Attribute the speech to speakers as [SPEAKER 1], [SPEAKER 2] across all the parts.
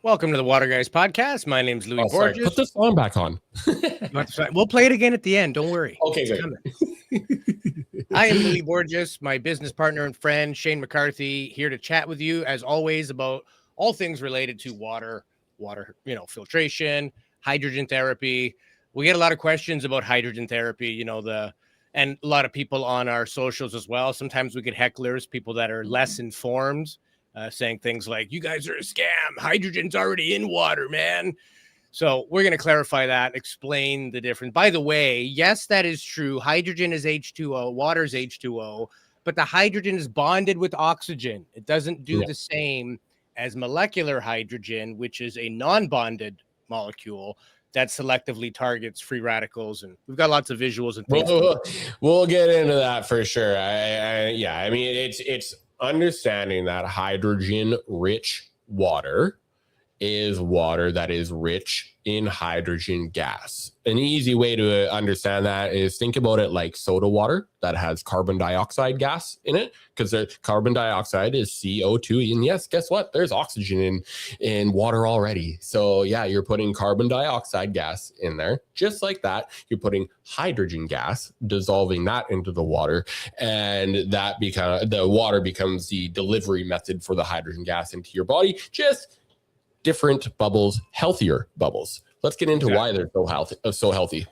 [SPEAKER 1] Welcome to the Water Guys podcast. My name's Louis Borges.
[SPEAKER 2] Sorry. Put the song back on.
[SPEAKER 1] We'll play it again at the end. Don't worry.
[SPEAKER 2] Okay, good.
[SPEAKER 1] I am Louis Borges, my business partner and friend, Shane McCarthy, here to chat with you, as always, about all things related to water, filtration, hydrogen therapy. We get a lot of questions about hydrogen therapy, and a lot of people on our socials as well. Sometimes we get hecklers, people that are less informed, saying things like, you guys are a scam. Hydrogen's already in water, man. So we're going to clarify that, explain the difference. By the way, yes, that is true. Hydrogen is H2O, water is H2O, but the hydrogen is bonded with oxygen. It doesn't do the same as molecular hydrogen, which is a non-bonded molecule that selectively targets free radicals. And we've got lots of visuals and things.
[SPEAKER 2] We'll get into that for sure. I mean, it's understanding that hydrogen-rich water is water that is rich in hydrogen gas. An easy way to understand that is think about it like soda water that has carbon dioxide gas in it, because carbon dioxide is CO2. And yes, guess what? There's oxygen in water already. So yeah, you're putting carbon dioxide gas in there. Just like that, you're putting hydrogen gas, dissolving that into the water, and the water becomes the delivery method for the hydrogen gas into your body. Just different bubbles, healthier bubbles. Let's get into why they're so healthy.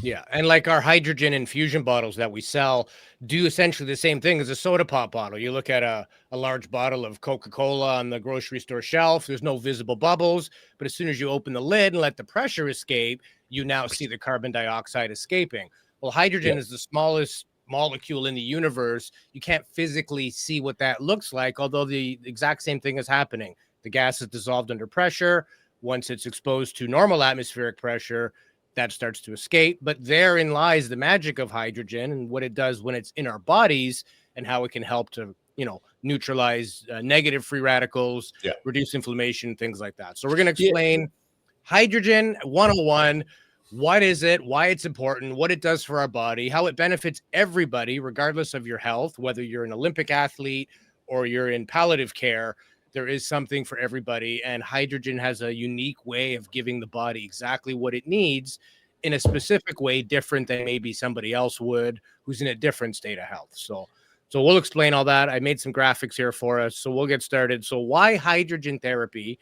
[SPEAKER 1] Yeah, and like our hydrogen infusion bottles that we sell do essentially the same thing as a soda pop bottle. You look at a large bottle of Coca-Cola on the grocery store shelf, there's no visible bubbles, but as soon as you open the lid and let the pressure escape, you now see the carbon dioxide escaping. Well, hydrogen is the smallest molecule in the universe. You can't physically see what that looks like, although the exact same thing is happening. The gas is dissolved under pressure. Once it's exposed to normal atmospheric pressure, that starts to escape. But therein lies the magic of hydrogen and what it does when it's in our bodies and how it can help to, neutralize negative free radicals, reduce inflammation, things like that. So we're going to explain hydrogen 101. What is it? Why it's important? What it does for our body? How it benefits everybody, regardless of your health, whether you're an Olympic athlete or you're in palliative care. There is something for everybody, and hydrogen has a unique way of giving the body exactly what it needs in a specific way, different than maybe somebody else would who's in a different state of health. So we'll explain all that. I made some graphics here for us, so we'll get started. So why hydrogen therapy?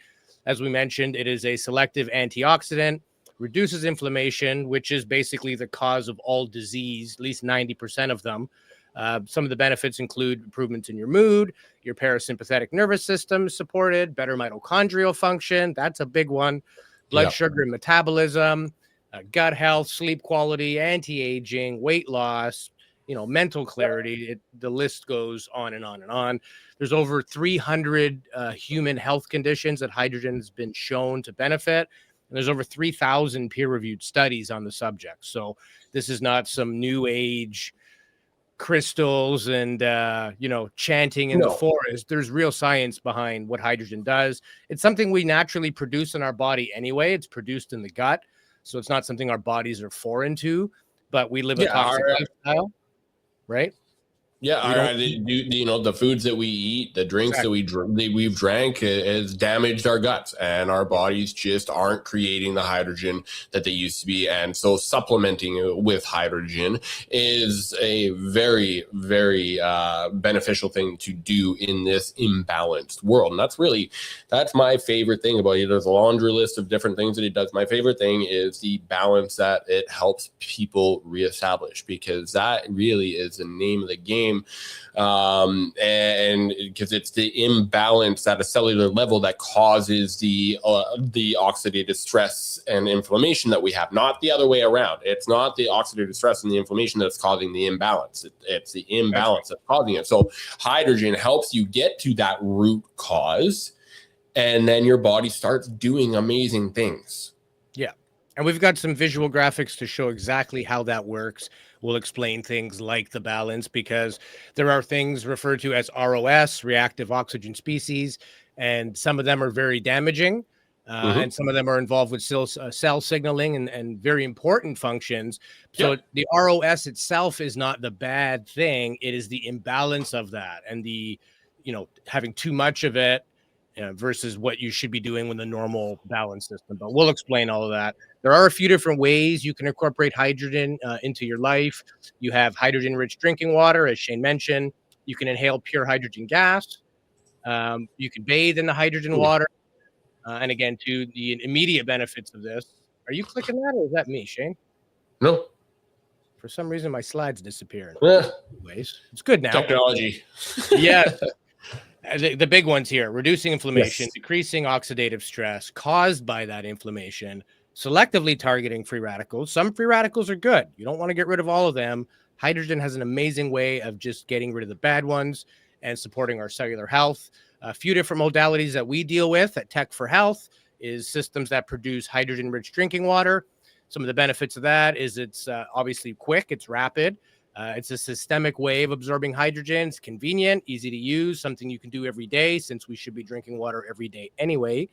[SPEAKER 1] As we mentioned, it is a selective antioxidant, reduces inflammation, which is basically the cause of all disease, at least 90% of them. Some of the benefits include improvements in your mood, your parasympathetic nervous system is supported, better mitochondrial function. That's a big one. Blood sugar and metabolism, gut health, sleep quality, anti-aging, weight loss, mental clarity. The list goes on and on and on. There's over 300 human health conditions that hydrogen has been shown to benefit. And there's over 3,000 peer-reviewed studies on the subject. So this is not some new age crystals and chanting in the forest. There's real science behind what hydrogen does. It's something we naturally produce in our body anyway. It's produced in the gut, so it's not something our bodies are foreign to, but we live a toxic lifestyle, right?
[SPEAKER 2] The foods that we eat, the drinks that we've drank has damaged our guts, and our bodies just aren't creating the hydrogen that they used to be. And so supplementing with hydrogen is a very, very beneficial thing to do in this imbalanced world. And that's my favorite thing about it. There's a laundry list of different things that it does. My favorite thing is the balance that it helps people reestablish, because that really is the name of the game. And because it's the imbalance at a cellular level that causes the oxidative stress and inflammation that we have, not the other way around. It's not the oxidative stress and the inflammation that's causing the imbalance. It's the imbalance that's causing it. So hydrogen helps you get to that root cause, and then your body starts doing amazing things.
[SPEAKER 1] Yeah. And we've got some visual graphics to show exactly how that works. We'll explain things like the balance, because there are things referred to as ROS, reactive oxygen species, and some of them are very damaging.
[SPEAKER 2] Mm-hmm.
[SPEAKER 1] And some of them are involved with cell signaling and very important functions. So
[SPEAKER 2] Yep.
[SPEAKER 1] the ROS itself is not the bad thing. It is the imbalance of that, and having too much of it versus what you should be doing with a normal balance system. But we'll explain all of that. There are a few different ways you can incorporate hydrogen into your life. You have hydrogen-rich drinking water, as Shane mentioned. You can inhale pure hydrogen gas. You can bathe in the hydrogen water. And again, to the immediate benefits of this. Are you clicking that, or is that me, Shane?
[SPEAKER 2] No.
[SPEAKER 1] For some reason, my slides disappeared.
[SPEAKER 2] Eh,
[SPEAKER 1] Anyways, it's good now.
[SPEAKER 2] technology.
[SPEAKER 1] Yeah. The big ones here: reducing inflammation,
[SPEAKER 2] Yes.
[SPEAKER 1] decreasing oxidative stress caused by that inflammation, selectively targeting free radicals. Some free radicals are good. You don't want to get rid of all of them. Hydrogen has an amazing way of just getting rid of the bad ones and supporting our cellular health. A few different modalities that we deal with at Tech for Health is systems that produce hydrogen-rich drinking water. Some of the benefits of that is it's obviously quick, it's rapid. It's a systemic way of absorbing hydrogen. It's convenient, easy to use, something you can do every day, since we should be drinking water every day anyway.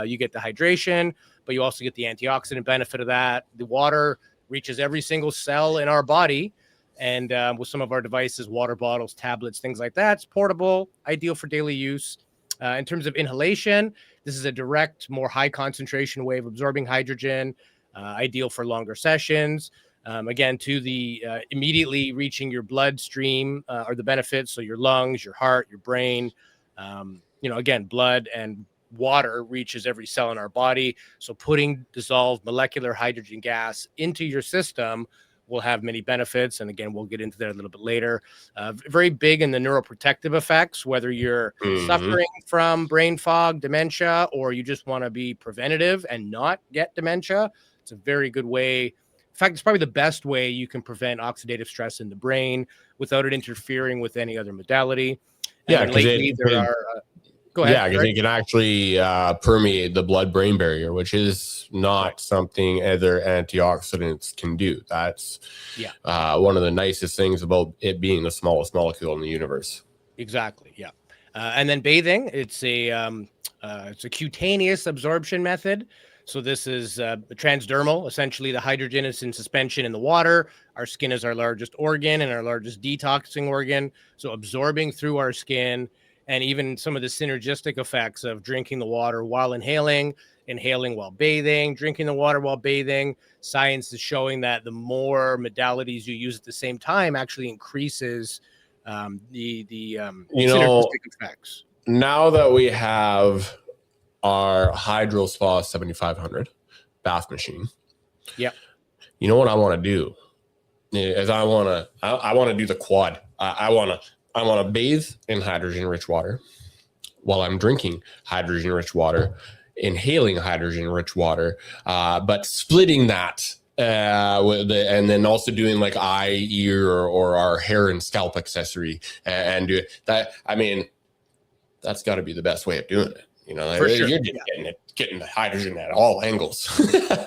[SPEAKER 1] You get the hydration, but you also get the antioxidant benefit of that. The water reaches every single cell in our body. And with some of our devices, water bottles, tablets, things like that, it's portable, ideal for daily use. In terms of inhalation, this is a direct, more high concentration way of absorbing hydrogen, ideal for longer sessions. Again, to the immediately reaching your bloodstream are the benefits. So your lungs, your heart, your brain, again, blood and water reaches every cell in our body. So putting dissolved molecular hydrogen gas into your system will have many benefits. And again, we'll get into that a little bit later. Very big in the neuroprotective effects, whether you're suffering from brain fog, dementia, or you just want to be preventative and not get dementia. It's a very good way. In fact, it's probably the best way you can prevent oxidative stress in the brain without it interfering with any other modality. And then lately there are... Go ahead.
[SPEAKER 2] Yeah, because it can actually permeate the blood-brain barrier, which is not something other antioxidants can do. That's one of the nicest things about it being the smallest molecule in the universe.
[SPEAKER 1] Exactly. Yeah. And then bathing, it's a cutaneous absorption method. So this is transdermal. Essentially, the hydrogen is in suspension in the water. Our skin is our largest organ and our largest detoxing organ. So absorbing through our skin, and even some of the synergistic effects of drinking the water while inhaling while bathing, drinking the water while bathing. Science is showing that the more modalities you use at the same time actually increases the synergistic effects.
[SPEAKER 2] Now that we have our Hydro Spa 7500 bath machine,
[SPEAKER 1] yeah,
[SPEAKER 2] you know what I want to do is I want to do the quad. I want to bathe in hydrogen-rich water while I'm drinking hydrogen-rich water, inhaling hydrogen-rich water, but splitting that and then also doing like eye, ear, or our hair and scalp accessory, and do that. I mean, that's got to be the best way of doing it.
[SPEAKER 1] For sure.
[SPEAKER 2] You're just getting the hydrogen at all angles.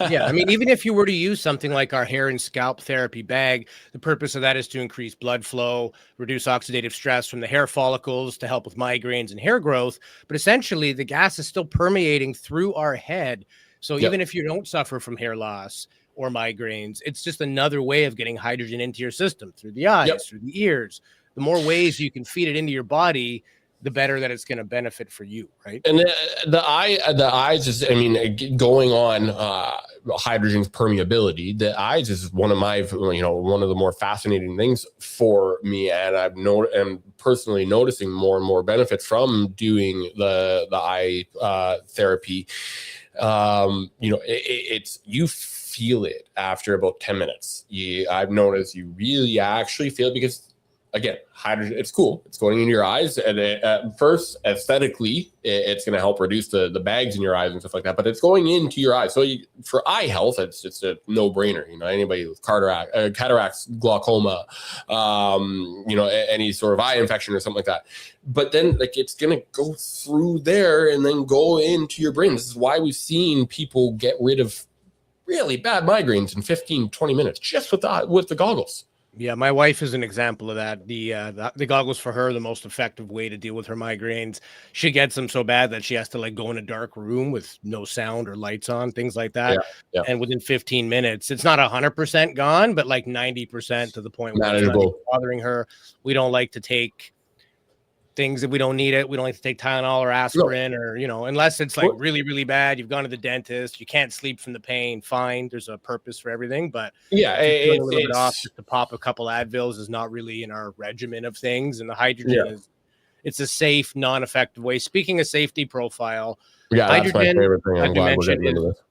[SPEAKER 1] Yeah, I mean, even if you were to use something like our hair and scalp therapy bag, the purpose of that is to increase blood flow, reduce oxidative stress from the hair follicles to help with migraines and hair growth. But essentially, the gas is still permeating through our head. So even if you don't suffer from hair loss or migraines, it's just another way of getting hydrogen into your system through the eyes, through the ears. The more ways you can feed it into your body, the better that it's going to benefit for you, right?
[SPEAKER 2] And the eyes is, I mean, going on hydrogen's permeability, the eyes is one of my, one of the more fascinating things for me, and I'm personally noticing more and more benefits from doing the eye therapy. It's you feel it after about 10 minutes. I've noticed you really actually feel it because, again, hydrogen, it's cool. It's going into your eyes. And at first, aesthetically, it's going to help reduce the bags in your eyes and stuff like that. But it's going into your eyes. So for eye health, it's just a no-brainer. Anybody with cataracts, glaucoma, any sort of eye infection or something like that. But then, it's going to go through there and then go into your brain. This is why we've seen people get rid of really bad migraines in 15, 20 minutes just with the goggles.
[SPEAKER 1] Yeah, my wife is an example of that. The goggles for her, the most effective way to deal with her migraines. She gets them so bad that she has to like go in a dark room with no sound or lights on, things like
[SPEAKER 2] Yeah,
[SPEAKER 1] that.
[SPEAKER 2] yeah.
[SPEAKER 1] And within 15 minutes, it's not 100% gone, but like 90% to the point where it's not even
[SPEAKER 2] Manageable.
[SPEAKER 1] bothering her. We don't like to take things if we don't need it. We don't like to take Tylenol or
[SPEAKER 2] No.
[SPEAKER 1] aspirin or, unless it's like
[SPEAKER 2] Well,
[SPEAKER 1] really, really bad. You've gone to the dentist, you can't sleep from the pain. Fine. There's a purpose for everything. But
[SPEAKER 2] yeah,
[SPEAKER 1] if you're feeling a little bit off,
[SPEAKER 2] it's
[SPEAKER 1] just to pop a couple Advils is not really in our regimen of things. And the
[SPEAKER 2] yeah,
[SPEAKER 1] hydrogen it's a safe, non-effective way. Speaking of safety profile,
[SPEAKER 2] yeah. That's my
[SPEAKER 1] hydrogen,
[SPEAKER 2] favorite thing. I'm
[SPEAKER 1] like we
[SPEAKER 2] glad we're
[SPEAKER 1] mentioned,
[SPEAKER 2] getting into this.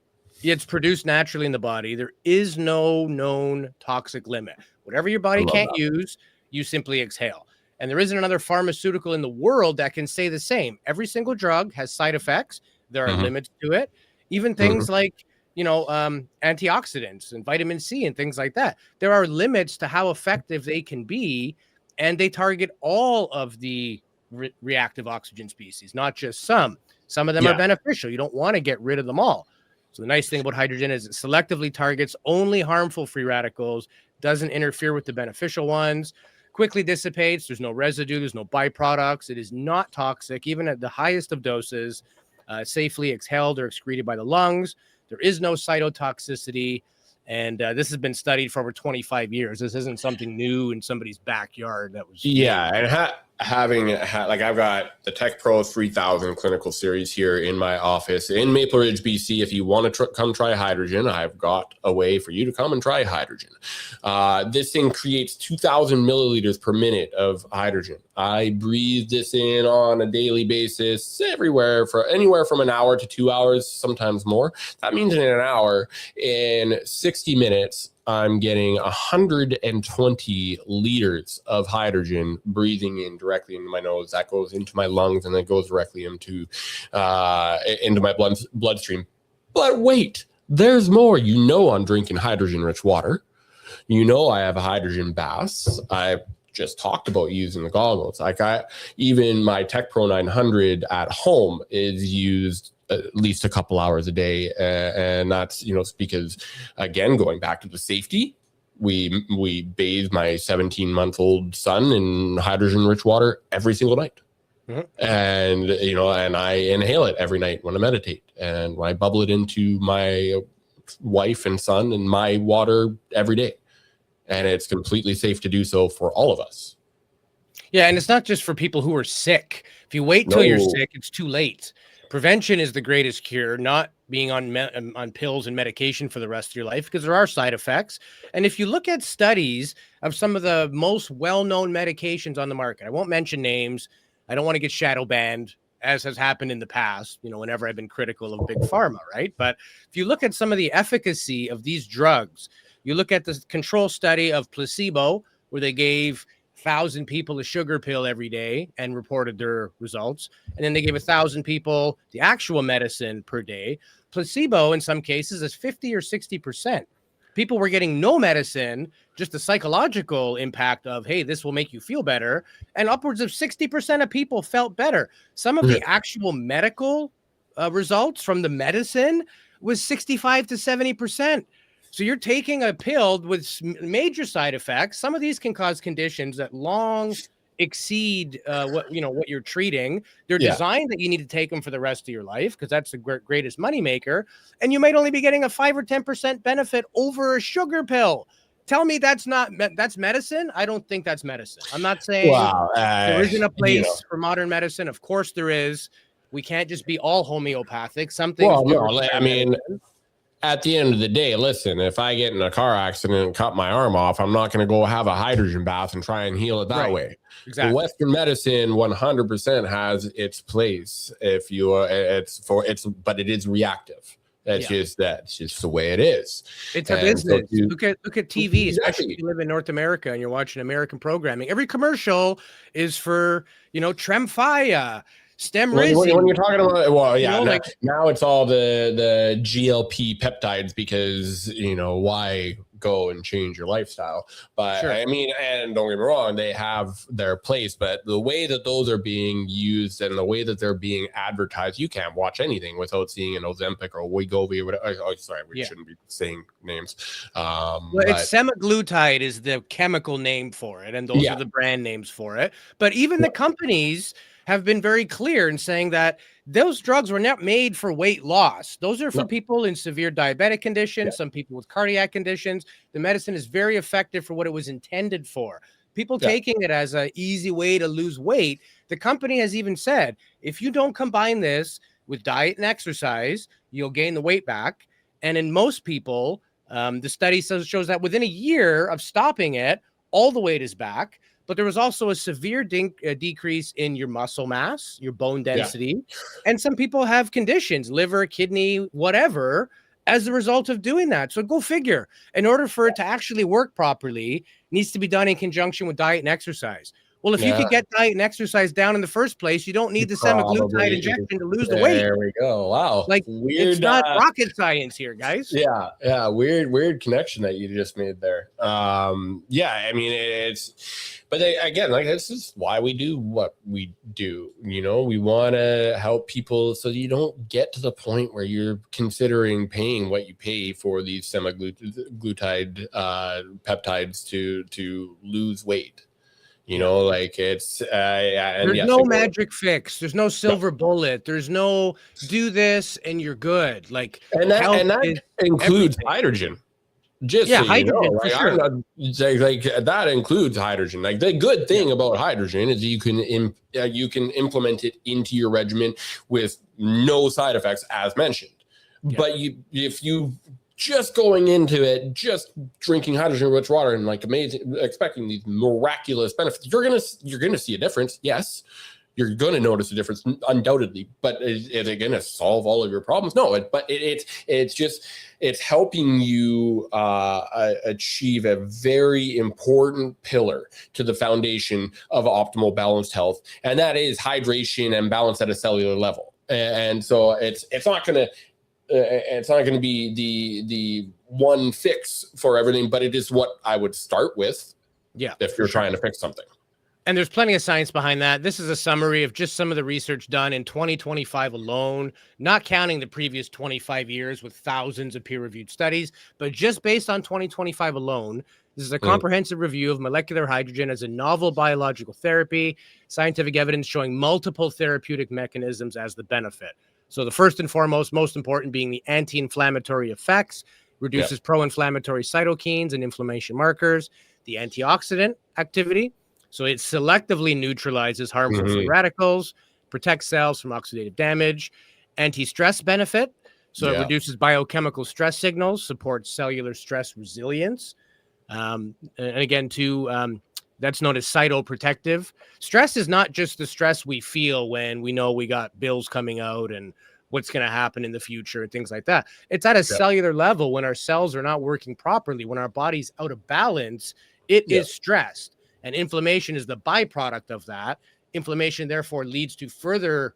[SPEAKER 1] it's produced naturally in the body. There is no known toxic limit. Whatever your
[SPEAKER 2] I
[SPEAKER 1] body
[SPEAKER 2] love
[SPEAKER 1] can't
[SPEAKER 2] that.
[SPEAKER 1] use, you simply exhale. And there isn't another pharmaceutical in the world that can say the same. Every single drug has side effects. There are
[SPEAKER 2] Mm-hmm.
[SPEAKER 1] limits to it. Even things like, antioxidants and vitamin C and things like that. There are limits to how effective they can be. And they target all of the reactive oxygen species, not just some. Some of them are
[SPEAKER 2] Yeah,
[SPEAKER 1] beneficial. You don't want to get rid of them all. So the nice thing about hydrogen is it selectively targets only harmful free radicals, doesn't interfere with the beneficial ones, quickly dissipates. There's no residue. There's no byproducts. It is not toxic, even at the highest of doses, safely exhaled or excreted by the lungs. There is no cytotoxicity. And this has been studied for over 25 years. This isn't something new in somebody's backyard that was
[SPEAKER 2] yeah, and like I've got the Tech Pro 3000 clinical series here in my office in Maple Ridge, BC. If you want to come try hydrogen, I've got a way for you to come and try hydrogen. This thing creates 2,000 milliliters per minute of hydrogen. I breathe this in on a daily basis, anywhere from an hour to 2 hours, sometimes more. That means in an hour, in 60 minutes, I'm getting 120 liters of hydrogen breathing in directly into my nose. That goes into my lungs and then goes directly into my bloodstream. But wait, there's more. I'm drinking hydrogen-rich water. I have a hydrogen baths. I just talked about using the goggles. Even my Tech Pro 900 at home is used at least a couple hours a day, and that's because, again, going back to the safety, we bathe my 17-month-old son in hydrogen-rich water every single night. Mm-hmm. And I inhale it every night when I meditate, and when I bubble it into my wife and son and my water every day, and it's completely safe to do so for all of us.
[SPEAKER 1] Yeah, and it's not just for people who are sick. If you wait till you're sick, it's too late. Prevention is the greatest cure, not being on pills and medication for the rest of your life, because there are side effects. And if you look at studies of some of the most well-known medications on the market, I won't mention names. I don't want to get shadow banned, as has happened in the past, whenever I've been critical of big pharma, right? But if you look at some of the efficacy of these drugs, you look at the control study of placebo, where they gave 1,000 people a sugar pill every day and reported their results. And then they gave 1,000 people the actual medicine per day. Placebo, in some cases, is 50 or 60%. People were getting no medicine, just the psychological impact of, hey, this will make you feel better. And upwards of 60% of people felt better. Some of the actual medical results from the medicine was 65 to 70%. So you're taking a pill with major side effects. Some of these can cause conditions that long exceed what you're treating. They're designed that you need to take them for the rest of your life, because that's the greatest moneymaker. And you might only be getting a 5 or 10% benefit over a sugar pill. Tell me that's medicine? I don't think that's medicine. I'm not saying there isn't a place for modern medicine. Of course there is. We can't just be all homeopathic. Some things.
[SPEAKER 2] At the end of the day, listen, if I get in a car accident and cut my arm off, I'm not going to go have a hydrogen bath and try and heal it that way. Exactly. The Western medicine 100% has its place. But it is reactive. That's just the way it is.
[SPEAKER 1] It's a business. Look at TV, especially if you live in North America and you're watching American programming. Every commercial is for, Tremfya, Stemrizzi.
[SPEAKER 2] When you're talking about, now it's all the GLP peptides, because why go and change your lifestyle. But
[SPEAKER 1] Sure.
[SPEAKER 2] I mean, and don't get me wrong, they have their place, but the way that those are being used and the way that they're being advertised, you can't watch anything without seeing an Ozempic or Wegovy or whatever. Oh, sorry, we shouldn't be saying names.
[SPEAKER 1] Well,
[SPEAKER 2] But
[SPEAKER 1] it's semaglutide is the chemical name for it, and those are the brand names for it. But even the companies have been very clear in saying that those drugs were not made for weight loss. Those are for people in severe diabetic conditions, some people with cardiac conditions. The medicine is very effective for what it was intended for. People taking it as an easy way to lose weight. The company has even said, if you don't combine this with diet and exercise, you'll gain the weight back. And in most people, the study shows that within a year of stopping it, all the weight is back. But there was also a severe decrease in your muscle mass, your bone density. And some people have conditions, liver, kidney, whatever, as a result of doing that. So go figure. In order for it to actually work properly, it needs to be done in conjunction with diet and exercise. Well, if you could get diet and exercise down in the first place, you don't need the semaglutide injection to lose the weight.
[SPEAKER 2] There we go. Wow.
[SPEAKER 1] Like, weird, it's not rocket science here, guys.
[SPEAKER 2] Yeah. Weird connection that you just made there. I mean, but again, like, this is why we do what we do. You know, we want to help people so you don't get to the point where you're considering paying what you pay for these semaglutide peptides to lose weight. You know, like, it's
[SPEAKER 1] there's no magic fix. There's no silver bullet. There's no do this and you're good. Like,
[SPEAKER 2] and that includes hydrogen.
[SPEAKER 1] Hydrogen for sure.
[SPEAKER 2] Like, that includes hydrogen. Like, the good thing about hydrogen is you can implement it into your regimen with no side effects, as mentioned. But if you just going into it, just drinking hydrogen-rich water and like expecting these miraculous benefits, you're gonna see a difference. Yes, you're gonna notice a difference, undoubtedly. But is it gonna solve all of your problems? No. But it's helping you achieve a very important pillar to the foundation of optimal balanced health, and that is hydration and balance at a cellular level. And so it's not gonna. It's not going to be the one fix for everything, but it is what I would start with. If you're trying to fix something.
[SPEAKER 1] And there's plenty of science behind that. This is a summary of just some of the research done in 2025 alone, not counting the previous 25 years with thousands of peer-reviewed studies, but just based on 2025 alone. This is a comprehensive review of molecular hydrogen as a novel biological therapy, scientific evidence showing multiple therapeutic mechanisms as the benefit. So the first and foremost, most important being the anti-inflammatory effects, reduces pro-inflammatory cytokines and inflammation markers, the antioxidant activity. So it selectively neutralizes harmful free radicals, protects cells from oxidative damage, anti-stress benefit. So it reduces biochemical stress signals, supports cellular stress resilience. And again, that's known as cytoprotective. Stress is not just the stress we feel when we know we got bills coming out and what's going to happen in the future and things like that. It's at a cellular level when our cells are not working properly, when our body's out of balance, it is stressed. And inflammation is the byproduct of that. Inflammation, therefore, leads to further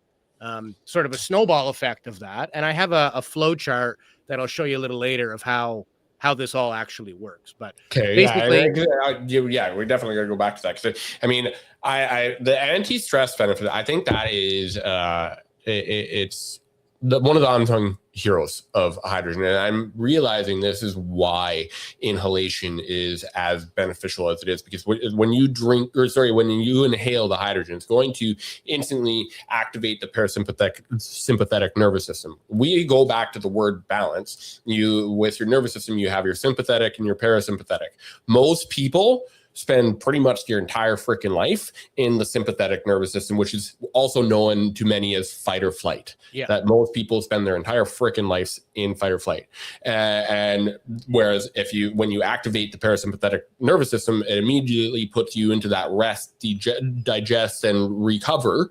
[SPEAKER 1] sort of a snowball effect of that. And I have a flow chart that I'll show you a little later of how this all actually works. But basically,
[SPEAKER 2] we're definitely gonna go back to that. Cause I mean, the anti-stress benefit, I think that is it's one of the unsung heroes of hydrogen. And I'm realizing this is why inhalation is as beneficial as it is, because when you inhale the hydrogen, it's going to instantly activate the sympathetic nervous system. We go back to the word balance. With your nervous system, you have your sympathetic and your parasympathetic. Most people spend pretty much your entire freaking life in the sympathetic nervous system, which is also known to many as fight or flight. That most people spend their entire freaking lives in fight or flight. And whereas when you activate the parasympathetic nervous system, it immediately puts you into that rest, digest, and recover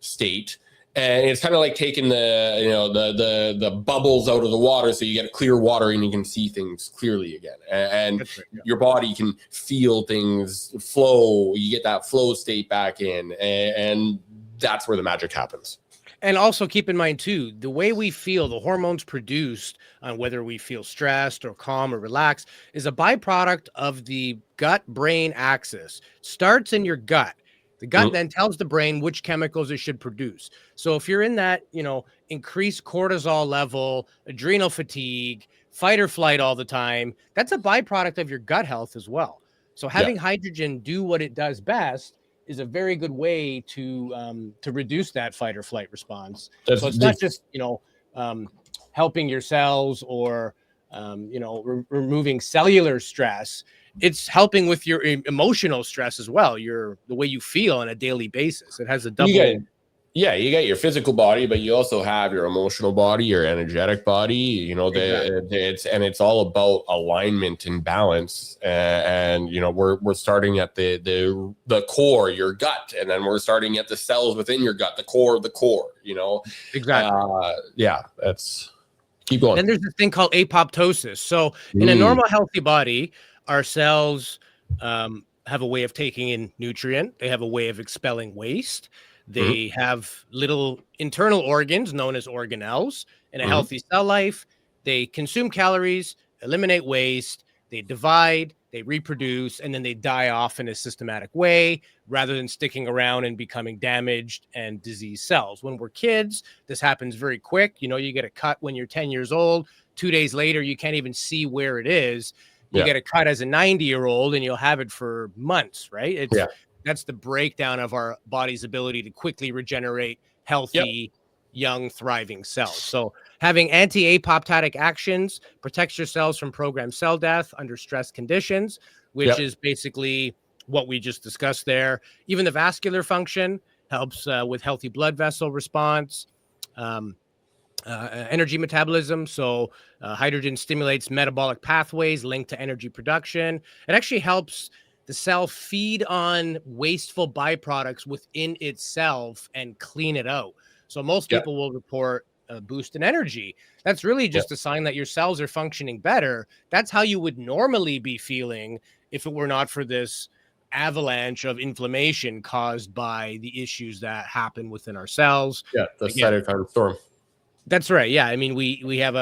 [SPEAKER 2] state. And it's kind of like taking the bubbles out of the water, so you get clear water and you can see things clearly again. And your body can feel things flow. You get that flow state back in, and that's where the magic happens.
[SPEAKER 1] And also keep in mind too, the way we feel, the hormones produced on whether we feel stressed or calm or relaxed is a byproduct of the gut-brain axis. Starts in your gut. The gut
[SPEAKER 2] Mm,
[SPEAKER 1] then tells the brain which chemicals it should produce. So if you're in that, increased cortisol level, adrenal fatigue, fight or flight all the time, that's a byproduct of your gut health as well. So
[SPEAKER 2] yeah,
[SPEAKER 1] having hydrogen do what it does best is a very good way to reduce that fight or flight response. So it's not
[SPEAKER 2] that's
[SPEAKER 1] just helping your cells or removing cellular stress. It's helping with your emotional stress as well. The way you feel on a daily basis. It has a
[SPEAKER 2] you got.
[SPEAKER 1] double.
[SPEAKER 2] Yeah, you got your physical body, but you also have your emotional body, your energetic body.
[SPEAKER 1] Exactly.
[SPEAKER 2] It's all about alignment and balance. And we're starting at the core, your gut, and then we're starting at the cells within your gut, the core of the core.
[SPEAKER 1] Exactly.
[SPEAKER 2] Yeah, that's keep going.
[SPEAKER 1] Then there's this thing called apoptosis. So in a
[SPEAKER 2] Mm,
[SPEAKER 1] normal healthy body, our cells have a way of taking in nutrient. They have a way of expelling waste.
[SPEAKER 2] mhm,
[SPEAKER 1] They have little internal organs known as organelles. In a
[SPEAKER 2] mhm.
[SPEAKER 1] healthy cell life, they consume calories, eliminate waste, they divide, they reproduce, and then they die off in a systematic way rather than sticking around and becoming damaged and diseased cells. When we're kids, this happens very quick. You get a cut when you're 10 years old. 2 days later, you can't even see where it is. You
[SPEAKER 2] Yeah,
[SPEAKER 1] get a cut as a 90-year-old and you'll have it for months, right?
[SPEAKER 2] yeah,
[SPEAKER 1] That's the breakdown of our body's ability to quickly regenerate
[SPEAKER 2] yep,
[SPEAKER 1] healthy, young, thriving cells. So having anti-apoptotic actions protects your cells from programmed cell death under stress conditions, which
[SPEAKER 2] yep,
[SPEAKER 1] is basically what we just discussed there. Even the vascular function helps with healthy blood vessel response. Um, Energy metabolism. So, hydrogen stimulates metabolic pathways linked to energy production. It actually helps the cell feed on wasteful byproducts within itself and clean it out. So, most
[SPEAKER 2] yep,
[SPEAKER 1] people will report a boost in energy. That's really
[SPEAKER 2] yep.
[SPEAKER 1] just a sign that your cells are functioning better. That's how you would normally be feeling if it were not for this avalanche of inflammation caused by the issues that happen within our cells.
[SPEAKER 2] Yeah, the
[SPEAKER 1] Again,
[SPEAKER 2] cytokine storm.
[SPEAKER 1] that's right. Yeah, I mean, we have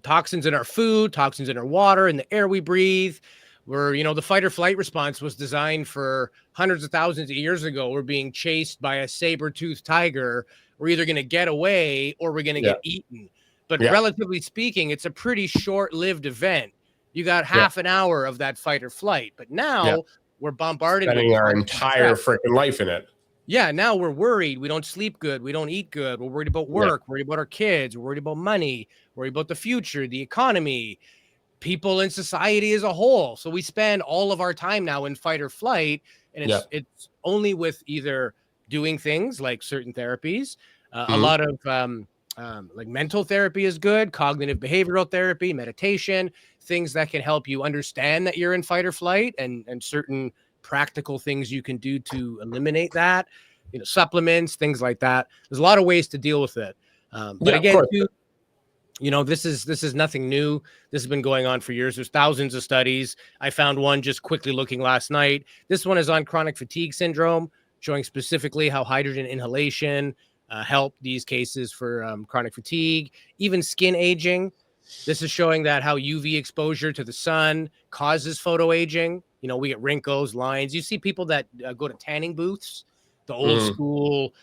[SPEAKER 1] toxins in our food, toxins in our water, in the air we breathe. The fight or flight response was designed for hundreds of thousands of years ago. We're being chased by a saber-toothed tiger. We're either going to get away or we're going to
[SPEAKER 2] Yeah,
[SPEAKER 1] get eaten. But
[SPEAKER 2] yeah,
[SPEAKER 1] relatively speaking, it's a pretty short-lived event. You got
[SPEAKER 2] yeah,
[SPEAKER 1] half an hour of that fight or flight, but
[SPEAKER 2] yeah.
[SPEAKER 1] now we're bombarded with
[SPEAKER 2] Spending our
[SPEAKER 1] constant
[SPEAKER 2] entire
[SPEAKER 1] stress.
[SPEAKER 2] freaking life in it.
[SPEAKER 1] Yeah, now we're worried. We don't sleep good. We don't eat good. We're worried about
[SPEAKER 2] Yeah,
[SPEAKER 1] work, worried about our kids, we're worried about money, worried about the future, the economy, people in society as a whole. So we spend all of our time now in fight or flight, and
[SPEAKER 2] yeah.
[SPEAKER 1] it's only with either doing things like certain therapies, a
[SPEAKER 2] Mhm.
[SPEAKER 1] lot of like mental therapy is good, cognitive behavioral therapy, meditation, things that can help you understand that you're in fight or flight, and certain practical things you can do to eliminate that. Supplements, things like that. There's a lot of ways to deal with it. But
[SPEAKER 2] Yeah, of
[SPEAKER 1] again,
[SPEAKER 2] course.
[SPEAKER 1] too, this is nothing new. This has been going on for years. There's thousands of studies. I found one just quickly looking last night. This one is on chronic fatigue syndrome, showing specifically how hydrogen inhalation help these cases for chronic fatigue, even skin aging. This is showing that how UV exposure to the sun causes photoaging. We get wrinkles, lines. You see people that go to tanning booths, the old
[SPEAKER 2] Mhm.
[SPEAKER 1] school,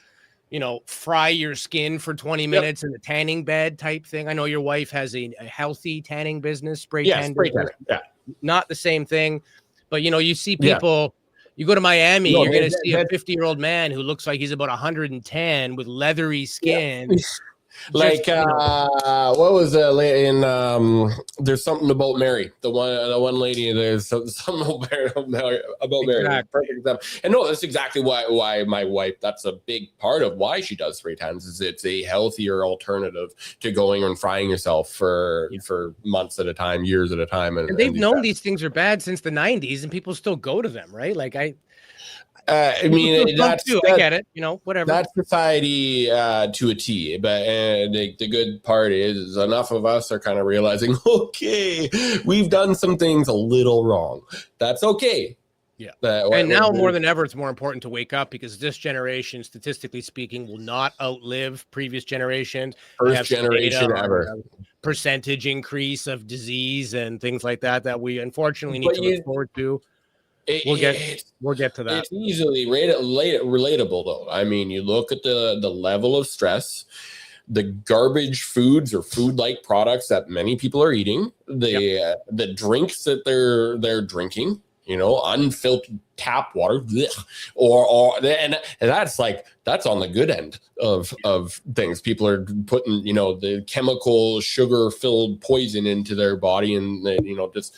[SPEAKER 1] fry your skin for 20
[SPEAKER 2] Yep.
[SPEAKER 1] minutes in the tanning bed type thing. I know your wife has a healthy tanning business, spray
[SPEAKER 2] Yeah,
[SPEAKER 1] tan
[SPEAKER 2] spray
[SPEAKER 1] business.
[SPEAKER 2] tan. Yeah,
[SPEAKER 1] Not the same thing, but you see
[SPEAKER 2] yeah.
[SPEAKER 1] people. You go to Miami,
[SPEAKER 2] No,
[SPEAKER 1] you're going to see a
[SPEAKER 2] that
[SPEAKER 1] 50-year-old man who looks like he's about 110 with leathery
[SPEAKER 2] yeah.
[SPEAKER 1] skin. Just,
[SPEAKER 2] Like what was in there's something about Mary, the one lady, there's something about Mary.
[SPEAKER 1] exactly.
[SPEAKER 2] Perfect example. And no, that's exactly why my wife, that's a big part of why she does spray tans, is it's a healthier alternative to going and frying yourself for
[SPEAKER 1] Yeah.
[SPEAKER 2] months at a time, years at a time,
[SPEAKER 1] And they've
[SPEAKER 2] and these
[SPEAKER 1] known
[SPEAKER 2] guys.
[SPEAKER 1] these things are bad since the 90s, and people still go to them, right? Like
[SPEAKER 2] I
[SPEAKER 1] people still
[SPEAKER 2] mean,
[SPEAKER 1] smoke too. I get it, whatever.
[SPEAKER 2] that's society to a T. But the good part is enough of us are kind of realizing, okay, we've done some things a little wrong. That's okay.
[SPEAKER 1] Yeah.
[SPEAKER 2] That
[SPEAKER 1] And now more than ever, it's more important to wake up because this generation, statistically speaking, will not outlive previous generations. They
[SPEAKER 2] first
[SPEAKER 1] have some data
[SPEAKER 2] generation
[SPEAKER 1] on
[SPEAKER 2] ever.
[SPEAKER 1] percentage increase of disease and things like that we unfortunately need
[SPEAKER 2] But
[SPEAKER 1] to look forward to. We'll get to that.
[SPEAKER 2] it's easily relatable though. I mean, you look at the level of stress, the garbage foods or food-like products that many people are eating, the drinks that they're drinking, you know, unfiltered tap water, blech, and that's on the good end of things. People are putting, you know, the chemical sugar-filled poison into their body, and you know, just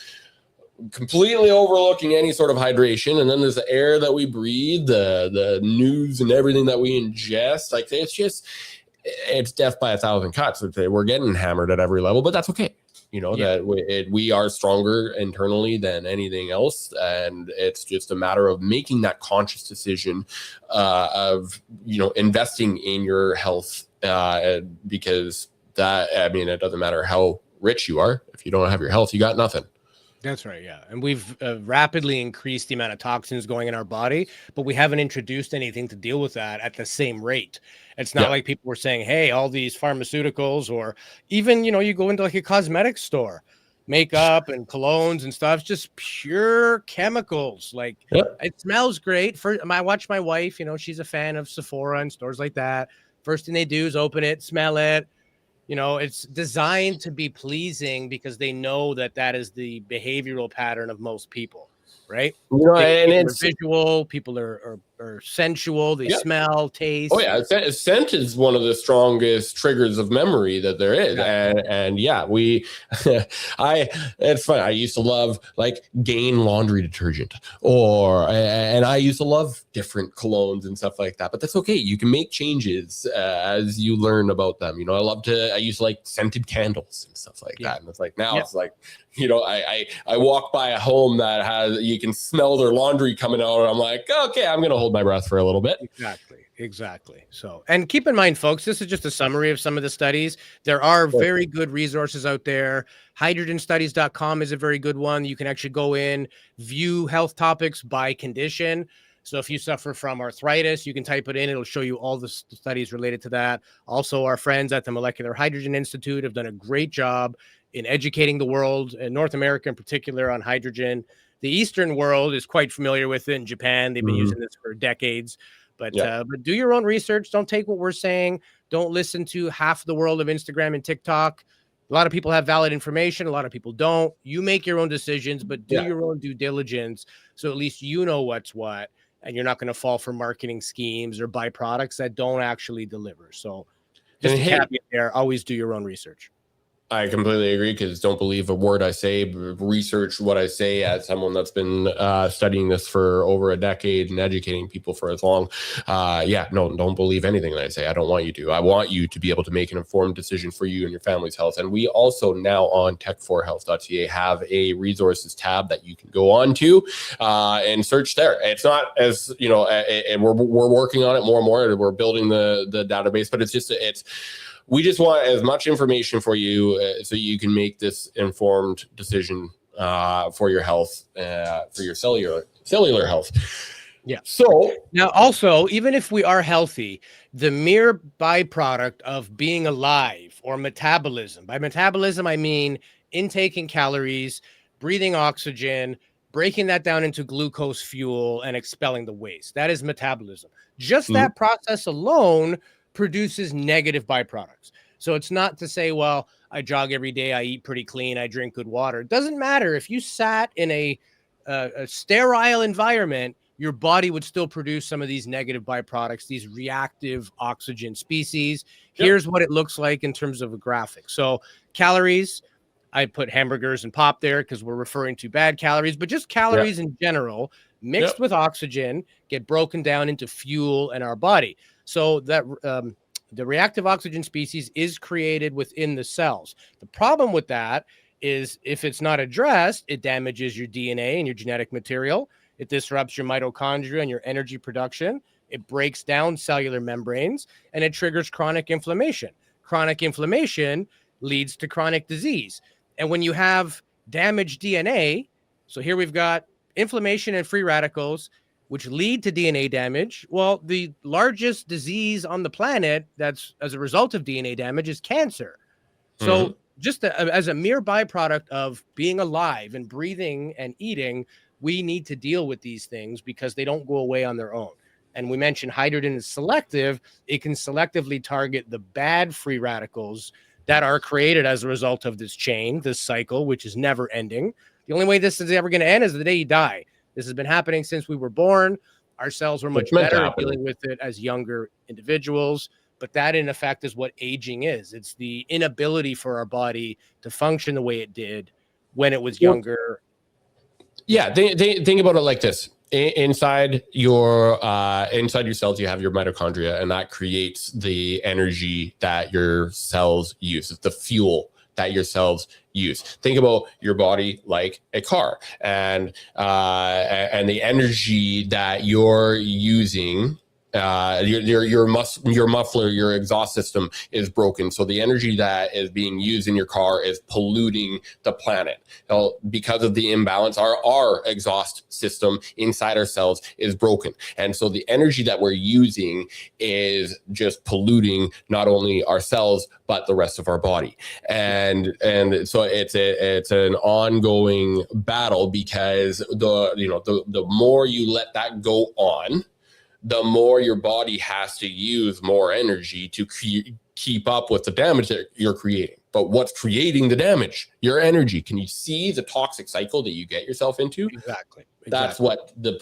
[SPEAKER 2] completely overlooking any sort of hydration. And then there's the air that we breathe, the news and everything that we ingest. Like it's death by a thousand cuts. We're getting hammered at every level, but that's okay. You know, that we are stronger internally than anything else. And it's just a matter of making that conscious decision of, you know, investing in your health, because that, I mean, it doesn't matter how rich you are. If you don't have your health, you got nothing.
[SPEAKER 1] That's right. Yeah. And we've rapidly increased the amount of toxins going in our body, but we haven't introduced anything to deal with that at the same rate. It's not like people were saying, hey, all these pharmaceuticals, or even, you know, you go into like a cosmetic store, makeup and colognes and stuff, just pure chemicals. Like it smells great. I watch my wife, you know, she's a fan of Sephora and stores like that. First thing they do is open it, smell it. You know, it's designed to be pleasing because they know that is the behavioral pattern of most people, right?
[SPEAKER 2] You know, and
[SPEAKER 1] People
[SPEAKER 2] it's
[SPEAKER 1] are visual, people are sensual, they smell, taste.
[SPEAKER 2] Oh yeah, scent is one of the strongest triggers of memory that there is, and yeah, it's fun. I used to love like Gain laundry detergent, and I used to love different colognes and stuff like that. But that's okay. You can make changes as you learn about them. You know, I used to like scented candles and stuff like that, and it's like now it's like, you know, I walk by a home that you can smell their laundry coming out, and I'm like, okay, I'm gonna hold my breath for a little bit.
[SPEAKER 1] Exactly. So, and keep in mind, folks, this is just a summary of some of the studies. There are very good resources out there. Hydrogenstudies.com is a very good one. You can actually go in, view health topics by condition. So if you suffer from arthritis, you can type it in. It'll show you all the studies related to that. Also, our friends at the Molecular Hydrogen Institute have done a great job in educating the world, and North America in particular, on hydrogen. The Eastern world is quite familiar with it. In Japan, they've been using this for decades. But do your own research. Don't take what we're saying. Don't listen to half the world of Instagram and TikTok. A lot of people have valid information. A lot of people don't. You make your own decisions, but do your own due diligence. So at least you know what's what, and you're not going to fall for marketing schemes or buy products that don't actually deliver. So just a caveat there, always do your own research.
[SPEAKER 2] I completely agree, because don't believe a word I say. Research what I say as someone that's been studying this for over a decade and educating people for as long. Don't believe anything that I say. I don't want you to. I want you to be able to make an informed decision for you and your family's health. And we also now on tech4health.ca have a resources tab that you can go on to and search there. It's not as, you know, and we're working on it more and more. We're building the database, but we just want as much information for you so you can make this informed decision for your health, for your cellular health.
[SPEAKER 1] Yeah.
[SPEAKER 2] So
[SPEAKER 1] now also, even if we are healthy, the mere byproduct of being alive, or metabolism, by metabolism, I mean intaking calories, breathing oxygen, breaking that down into glucose fuel, and expelling the waste. That is metabolism. Just that process alone produces negative byproducts. So it's not to say, well, I jog every day, I eat pretty clean, I drink good water. It doesn't matter. If you sat in a sterile environment, your body would still produce some of these negative byproducts, these reactive oxygen species. Here's what it looks like in terms of a graphic. So calories, I put hamburgers and pop there because we're referring to bad calories, but just calories in general mixed with oxygen get broken down into fuel in our body. So that the reactive oxygen species is created within the cells. The problem with that is if it's not addressed, it damages your DNA and your genetic material. It disrupts your mitochondria and your energy production. It breaks down cellular membranes, and it triggers chronic inflammation. Chronic inflammation leads to chronic disease. And when you have damaged DNA, so here we've got inflammation and free radicals, which lead to DNA damage. Well, the largest disease on the planet that's as a result of DNA damage is cancer.
[SPEAKER 2] Mhm.
[SPEAKER 1] So just as a mere byproduct of being alive and breathing and eating, we need to deal with these things because they don't go away on their own. And we mentioned hydrogen is selective. It can selectively target the bad free radicals that are created as a result of this chain, this cycle, which is never ending. The only way this is ever going to end is the day you die. This has been happening since we were born. Our cells were much
[SPEAKER 2] It's meant to
[SPEAKER 1] better at
[SPEAKER 2] happen.
[SPEAKER 1] dealing with it as younger individuals. But that, in effect, is what aging is. It's the inability for our body to function the way it did when it was younger.
[SPEAKER 2] Yeah, think about it like this. Inside your cells, you have your mitochondria, and that creates the energy that your cells use. It's the fuel that your cells use. Think about your body like a car, and the energy that you're using. Your muffler, your exhaust system is broken. So the energy that is being used in your car is polluting the planet. Now, because of the imbalance, our exhaust system inside our cells is broken. And so the energy that we're using is just polluting not only our cells, but the rest of our body. And so it's an ongoing battle, because the more you let that go on, the more your body has to use more energy to keep up with the damage that you're creating. But what's creating the damage? Your energy. Can you see the toxic cycle that you get yourself into?
[SPEAKER 1] Exactly.
[SPEAKER 2] That's what the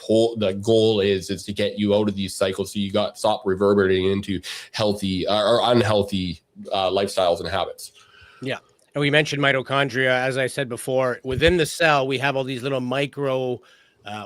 [SPEAKER 2] goal is to get you out of these cycles, so you stop reverberating into healthy or unhealthy lifestyles and habits.
[SPEAKER 1] Yeah. And we mentioned mitochondria. As I said before, within the cell, we have all these little micro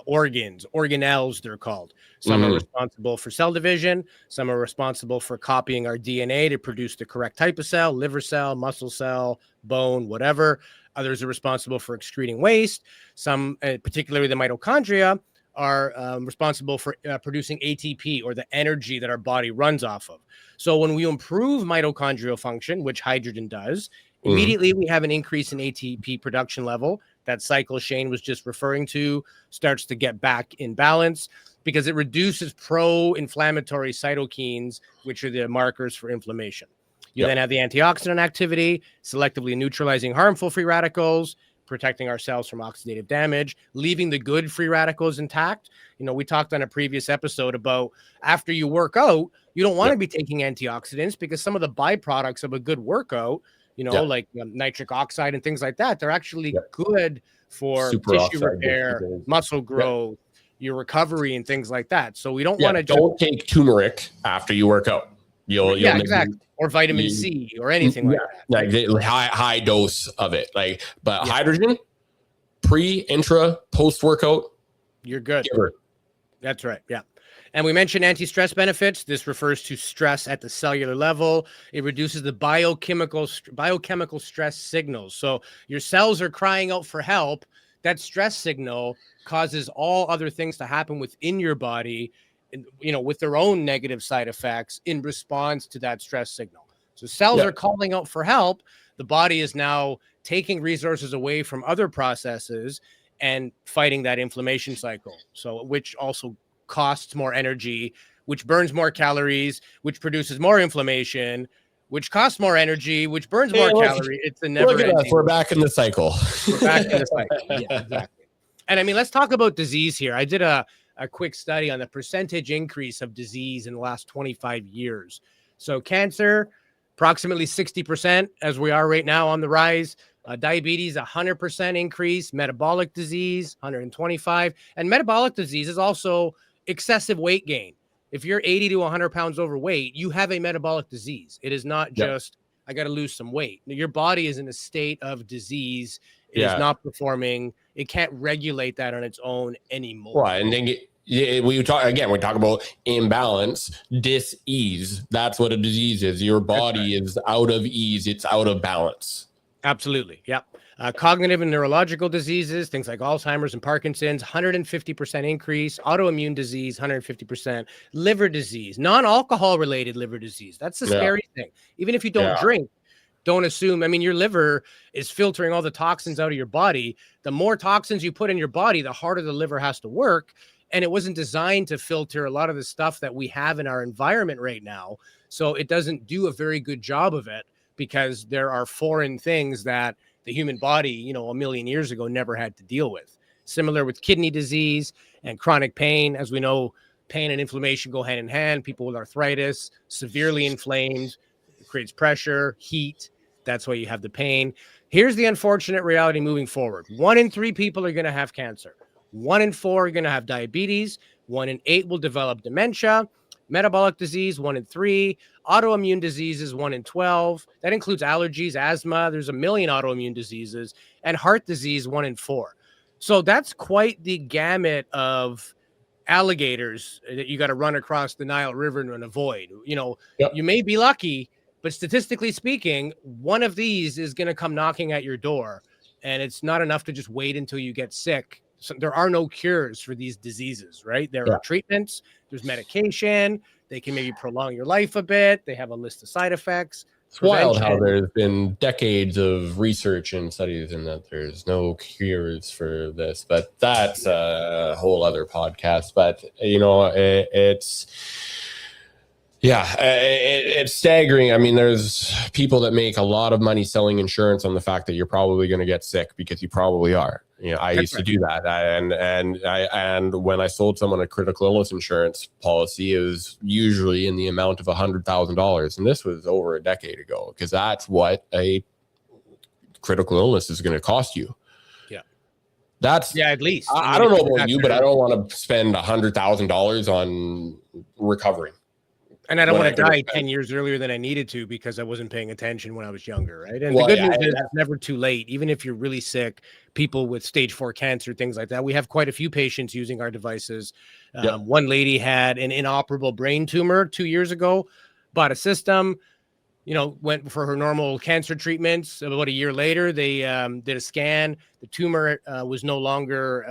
[SPEAKER 1] organs, organelles, they're called. Some are responsible for cell division. Some are responsible for copying our DNA to produce the correct type of cell, liver cell, muscle cell, bone, whatever. Others are responsible for excreting waste. Some, particularly the mitochondria, are responsible for producing ATP, or the energy that our body runs off of. So when we improve mitochondrial function, which hydrogen does, immediately we have an increase in ATP production level. That cycle Shane was just referring to starts to get back in balance, because it reduces pro-inflammatory cytokines, which are the markers for inflammation. You then have the antioxidant activity, selectively neutralizing harmful free radicals, protecting our cells from oxidative damage, leaving the good free radicals intact. We talked on a previous episode about after you work out, you don't want to be taking antioxidants, because some of the byproducts of a good workout, like nitric oxide and things like that, they're actually good for tissue repair, muscle growth, your recovery, and things like that. So we don't want to
[SPEAKER 2] don't take turmeric after you work out. You'll
[SPEAKER 1] exactly. Or vitamin C or anything like that.
[SPEAKER 2] Like high dose of it. But hydrogen, pre, intra, post workout,
[SPEAKER 1] you're good. That's right. Yeah. And we mentioned anti-stress benefits. This refers to stress at the cellular level. It reduces the biochemical stress signals. So your cells are crying out for help. That stress signal causes all other things to happen within your body, with their own negative side effects in response to that stress signal. So cells are calling out for help. The body is now taking resources away from other processes and fighting that inflammation cycle. So which also costs more energy, which burns more calories, which produces more inflammation, which costs more energy, which burns more calories. It's a never ending.
[SPEAKER 2] We're back in the cycle.
[SPEAKER 1] We're back in the cycle. Yeah, exactly. And I mean, let's talk about disease here. I did a quick study on the percentage increase of disease in the last 25 years. So cancer, approximately 60%, as we are right now, on the rise. Diabetes, 100% increase. Metabolic disease, 125. And metabolic disease is also excessive weight gain. If you're 80 to 100 pounds overweight, you have a metabolic disease. It is not just, I got to lose some weight. Your body is in a state of disease. It is not performing. It can't regulate that on its own anymore.
[SPEAKER 2] Right. And then we talk about imbalance, dis-ease. That's what a disease is. Your body is out of ease. It's out of balance.
[SPEAKER 1] Absolutely. Yep. Cognitive and neurological diseases, things like Alzheimer's and Parkinson's, 150% increase. Autoimmune disease, 150%. Liver disease, non-alcohol related liver disease. That's the scary thing. Even if you don't drink, don't assume. I mean, your liver is filtering all the toxins out of your body. The more toxins you put in your body, the harder the liver has to work. And it wasn't designed to filter a lot of the stuff that we have in our environment right now. So it doesn't do a very good job of it because there are foreign things that the human body, you know, a million years ago never had to deal with. Similar with kidney disease and chronic pain. As we know, pain and inflammation go hand in hand. People with arthritis, severely inflamed, it creates pressure, heat. That's why you have the pain. Here's the unfortunate reality moving forward. 1 in 3 people are going to have cancer. 1 in 4 are going to have diabetes. 1 in 8 will develop dementia. Metabolic disease, 1 in 3. Autoimmune diseases, 1 in 12. That includes allergies, asthma. There's a million autoimmune diseases. And heart disease, 1 in 4. So that's quite the gamut of alligators that you got to run across the Nile River and avoid. You know, You may be lucky, but statistically speaking, one of these is going to come knocking at your door. And it's not enough to just wait until you get sick. So there are no cures for these diseases, right? There are treatments, there's medication. They can maybe prolong your life a bit. They have a list of side effects.
[SPEAKER 2] It's wild how there's been decades of research and studies and that there's no cures for this, but that's a whole other podcast. But, you know, it's staggering. I mean, there's people that make a lot of money selling insurance on the fact that you're probably going to get sick because you probably are. You know, I used to do that, and when I sold someone a critical illness insurance policy, it was usually in the amount of $100,000, and this was over a decade ago, because that's what a critical illness is going to cost you.
[SPEAKER 1] Yeah,
[SPEAKER 2] that's
[SPEAKER 1] at least.
[SPEAKER 2] I don't know about you, but I don't want to spend $100,000 on recovering.
[SPEAKER 1] And I don't want to die 10 years earlier than I needed to because I wasn't paying attention when I was younger, right? And the good news is it's never too late. Even if you're really sick, people with stage 4 cancer, things like that, we have quite a few patients using our devices. One lady had an inoperable brain tumor 2 years ago, bought a system, you know, went for her normal cancer treatments. About a year later, they did a scan. The tumor was no longer,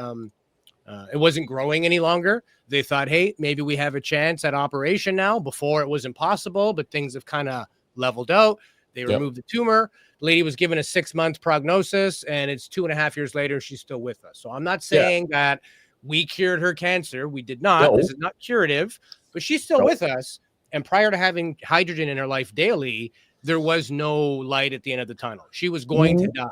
[SPEAKER 1] it wasn't growing any longer. They thought, hey, maybe we have a chance at operation now. Before it was impossible, but things have kind of leveled out. They removed the tumor. The lady was given a 6-month prognosis, and it's 2.5 years later, she's still with us. So I'm not saying that we cured her cancer. We did not. This is not curative, but she's still with us. And prior to having hydrogen in her life daily, there was no light at the end of the tunnel. She was going to die.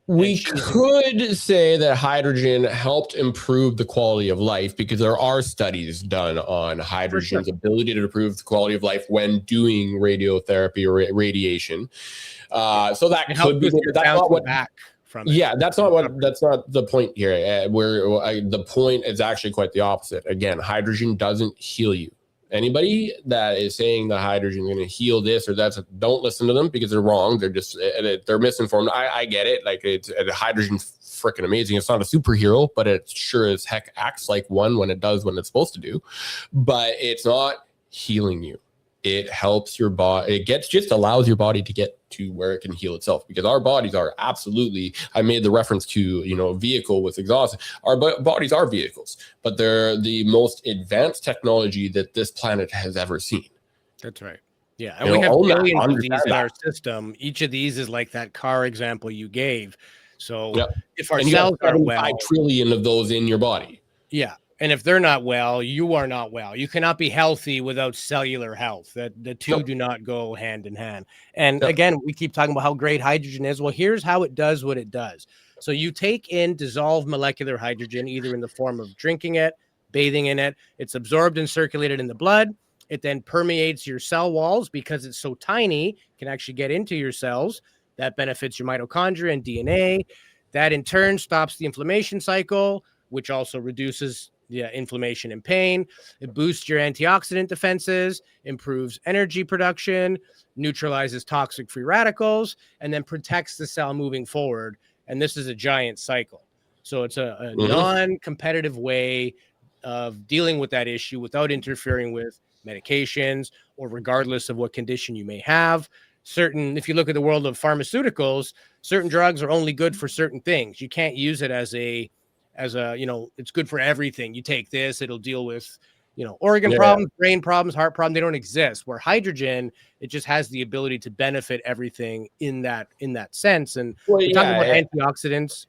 [SPEAKER 2] We could say that hydrogen helped improve the quality of life because there are studies done on hydrogen's ability to improve the quality of life when doing radiotherapy or radiation. So that could be, but that's not what back from it. Yeah, that's not the point here. The point is actually quite the opposite. Again, hydrogen doesn't heal you. Anybody that is saying that hydrogen is going to heal this or that, don't listen to them because they're wrong. They're misinformed. I get it. Like hydrogen's freaking amazing. It's not a superhero, but it sure as heck acts like one when it does what it's supposed to do. But it's not healing you. It helps your body. Just allows your body to get to where it can heal itself, because our bodies are absolutely, I made the reference to, you know, a vehicle with exhaust. Our bodies are vehicles, but they're the most advanced technology that this planet has ever seen.
[SPEAKER 1] That's right. Yeah. And we have billions of these in our system. Each of these is like that car example you gave. So if our cells are well,
[SPEAKER 2] 5 trillion of those in your body.
[SPEAKER 1] Yeah. And if they're not well, you are not well. You cannot be healthy without cellular health. That the two do not go hand in hand. And again, we keep talking about how great hydrogen is. Well, here's how it does what it does. So you take in dissolved molecular hydrogen, either in the form of drinking it, bathing in it. It's absorbed and circulated in the blood. It then permeates your cell walls because it's so tiny, it can actually get into your cells. That benefits your mitochondria and DNA. That in turn stops the inflammation cycle, which also reduces inflammation and pain. It boosts your antioxidant defenses, improves energy production, neutralizes toxic free radicals, and then protects the cell moving forward. And this is a giant cycle. So it's a non-competitive way of dealing with that issue without interfering with medications or regardless of what condition you may have. If you look at the world of pharmaceuticals, certain drugs are only good for certain things. You can't use it as a, you know, it's good for everything. You take this, it'll deal with, organ
[SPEAKER 2] Yeah,
[SPEAKER 1] problems, brain problems, heart problems, they don't exist. Where hydrogen, it just has the ability to benefit everything in that sense. And
[SPEAKER 2] well,
[SPEAKER 1] we talk about
[SPEAKER 2] yeah,
[SPEAKER 1] antioxidants,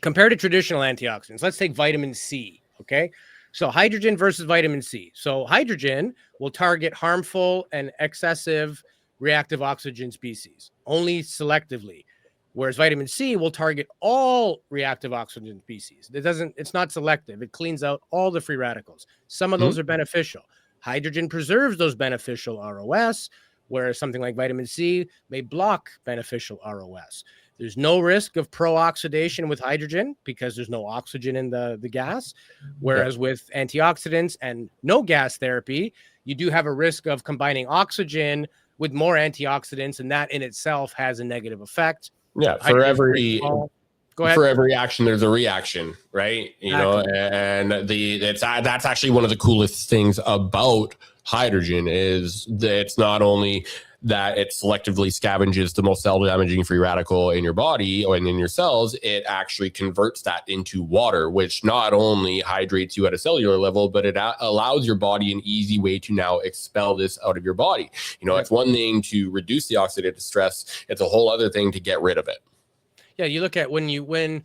[SPEAKER 1] compared to traditional antioxidants. Let's take vitamin C. Okay. So hydrogen versus vitamin C. So hydrogen will target harmful and excessive reactive oxygen species only selectively, whereas vitamin C will target all reactive oxygen species. It's not selective. It cleans out all the free radicals. Some of
[SPEAKER 2] mhm,
[SPEAKER 1] those are beneficial. Hydrogen preserves those beneficial ROS, whereas something like vitamin C may block beneficial ROS. There's no risk of pro-oxidation with hydrogen because there's no oxygen in the gas.
[SPEAKER 2] yeah.
[SPEAKER 1] Whereas with antioxidants and no gas therapy, you do have a risk of combining oxygen with more antioxidants, and that in itself has a negative effect.
[SPEAKER 2] Yeah,
[SPEAKER 1] Hydrogen is very small. Go ahead.
[SPEAKER 2] for every action there's a reaction, right?
[SPEAKER 1] Exactly.
[SPEAKER 2] And that's actually one of the coolest things about hydrogen is that it's not only that it selectively scavenges the most cell damaging free radical in your body and in your cells, it actually converts that into water, which not only hydrates you at a cellular level, but it allows your body an easy way to now expel this out of your body. It's one thing to reduce the oxidative stress, it's a whole other thing to get rid of it.
[SPEAKER 1] Yeah, you look at when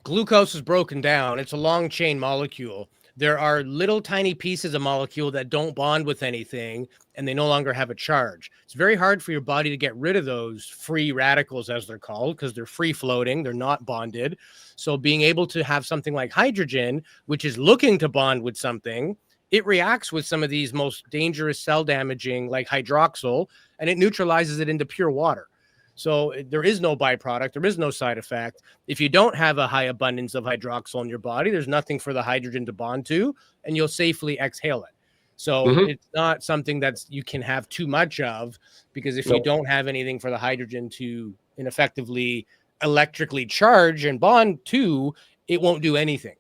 [SPEAKER 1] glucose is broken down, it's a long chain molecule. There are little tiny pieces of molecule that don't bond with anything and they no longer have a charge. It's very hard for your body to get rid of those free radicals, as they're called, because they're free floating, they're not bonded. So being able to have something like hydrogen, which is looking to bond with something, it reacts with some of these most dangerous cell damaging like hydroxyl, and it neutralizes it into pure water. So there is no byproduct. There is no side effect. If you don't have a high abundance of hydroxyl in your body, there's nothing for the hydrogen to bond to, and you'll safely exhale it. So
[SPEAKER 2] Mm-hmm.
[SPEAKER 1] it's not something that's you can have too much of, because if you
[SPEAKER 2] Nope.
[SPEAKER 1] don't have anything for the hydrogen to ineffectively electrically charge and bond to, it won't do anything.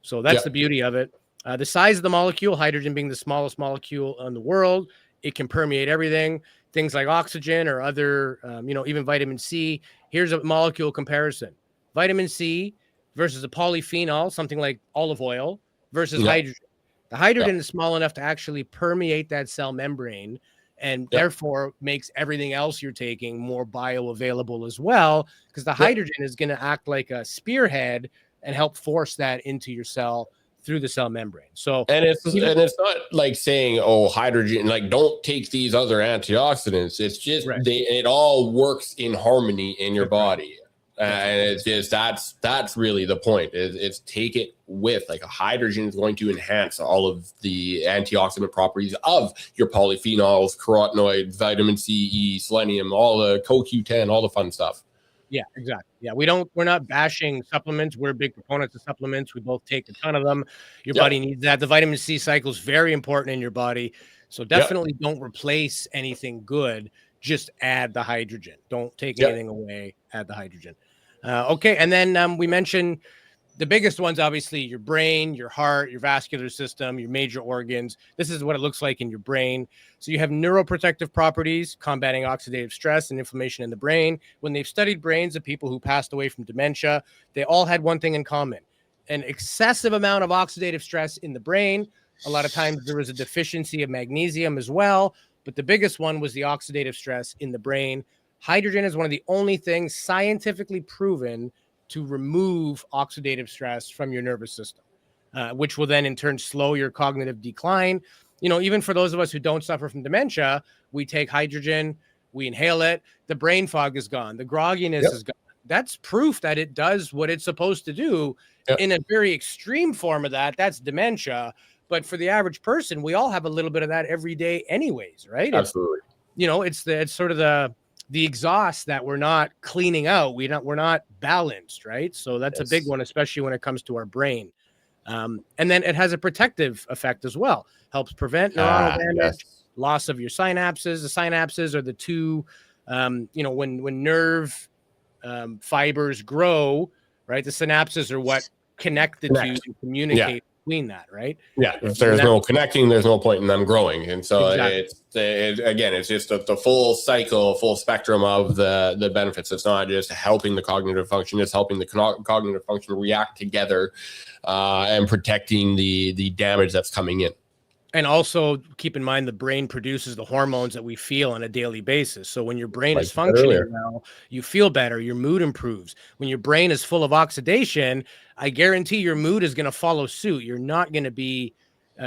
[SPEAKER 1] So that's
[SPEAKER 2] Yeah.
[SPEAKER 1] the beauty of it. The size of the molecule, hydrogen being the smallest molecule in the world, it can permeate everything. Things like oxygen or other, even vitamin C. Here's a molecule comparison. Vitamin C versus a polyphenol, something like olive oil, versus
[SPEAKER 2] Yeah.
[SPEAKER 1] hydrogen. The
[SPEAKER 2] Yeah.
[SPEAKER 1] hydrogen is small enough to actually permeate that cell membrane and
[SPEAKER 2] Yeah.
[SPEAKER 1] therefore makes everything else you're taking more bioavailable as well, because the
[SPEAKER 2] Yeah.
[SPEAKER 1] hydrogen is going to act like a spearhead and help force that into your cell through the cell membrane. So
[SPEAKER 2] And
[SPEAKER 1] even
[SPEAKER 2] it's not like saying, oh, hydrogen, like don't take these other antioxidants. It's just
[SPEAKER 1] right,
[SPEAKER 2] it all works in harmony in your
[SPEAKER 1] that's right.
[SPEAKER 2] body. And it's just that's really the point. It's take it with like a hydrogen is going to enhance all of the antioxidant properties of your polyphenols, carotenoids, vitamin C, E, selenium, all the CoQ10, all the fun stuff.
[SPEAKER 1] Yeah, exactly. Yeah, we're not bashing supplements. We're big proponents of supplements. We both take a ton of them. Your
[SPEAKER 2] Yep.
[SPEAKER 1] body needs that. The vitamin C cycle is very important in your body. So
[SPEAKER 2] Yep.
[SPEAKER 1] definitely don't replace anything good. Just add the hydrogen. Don't take
[SPEAKER 2] Yep.
[SPEAKER 1] anything away. Add the hydrogen. Okay. And then we mentioned the biggest ones, obviously, your brain, your heart, your vascular system, your major organs. This is what it looks like in your brain. So you have neuroprotective properties, combating oxidative stress and inflammation in the brain. When they've studied brains of people who passed away from dementia, they all had one thing in common: an excessive amount of oxidative stress in the brain. A lot of times there was a deficiency of magnesium as well, but the biggest one was the oxidative stress in the brain. Hydrogen is one of the only things scientifically proven to remove oxidative stress from your nervous system, which will then in turn slow your cognitive decline. Even for those of us who don't suffer from dementia, we take hydrogen, we inhale it, the brain fog is gone, the grogginess
[SPEAKER 2] Yep.
[SPEAKER 1] is gone. That's proof that it does what it's supposed to do.
[SPEAKER 2] Yep.
[SPEAKER 1] In a very extreme form of that, that's dementia. But for the average person, we all have a little bit of that every day anyways, right?
[SPEAKER 2] Absolutely.
[SPEAKER 1] It's sort of the exhaust that we're not cleaning out. We're not balanced, right? So that's a big
[SPEAKER 2] Yes.
[SPEAKER 1] one, especially when it comes to our brain. And then it has a protective effect as well. Helps prevent neuronal damage,
[SPEAKER 2] Yes.
[SPEAKER 1] loss of your synapses. The synapses are the two, when nerve fibers grow, right? The synapses are what connect the two
[SPEAKER 2] Connect.
[SPEAKER 1] to communicate between that, right?
[SPEAKER 2] Yeah, if there's no connecting, there's no point in them growing. And so again, it's just the full cycle, full spectrum of the benefits. It's not just helping the cognitive function, it's helping the cognitive function react together and protecting the damage that's coming in.
[SPEAKER 1] And also keep in mind, the brain produces the hormones that we feel on a daily basis. So when your brain is functioning well, you feel better, your mood improves. When your brain is full of oxidation, I guarantee your mood is going to follow suit. You're not going to be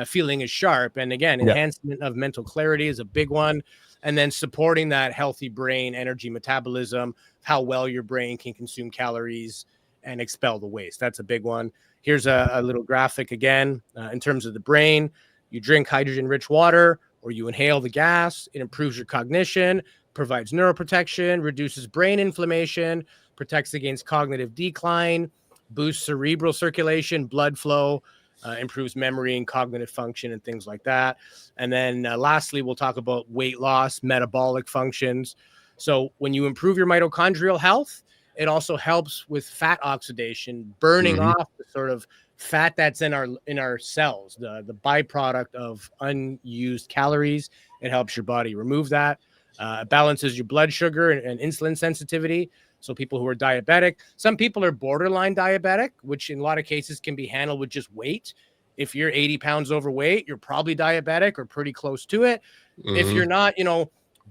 [SPEAKER 1] feeling as sharp. And again, enhancement of mental clarity is a big one. And then supporting that healthy brain energy metabolism, how well your brain can consume calories and expel the waste. That's a big one. Here's a little graphic again in terms of the brain. You drink hydrogen-rich water or you inhale the gas, it improves your cognition, provides neuroprotection, reduces brain inflammation, protects against cognitive decline, boosts cerebral circulation, blood flow, improves memory and cognitive function and things like that. And then lastly, we'll talk about weight loss, metabolic functions. So when you improve your mitochondrial health, it also helps with fat oxidation, burning off the sort of fat that's in our cells, the byproduct of unused calories. It helps your body remove that. Balances your blood sugar and insulin sensitivity. So people who are diabetic, some people are borderline diabetic, which in a lot of cases can be handled with just weight. If you're 80 pounds overweight, you're probably diabetic or pretty close to it. If you're not,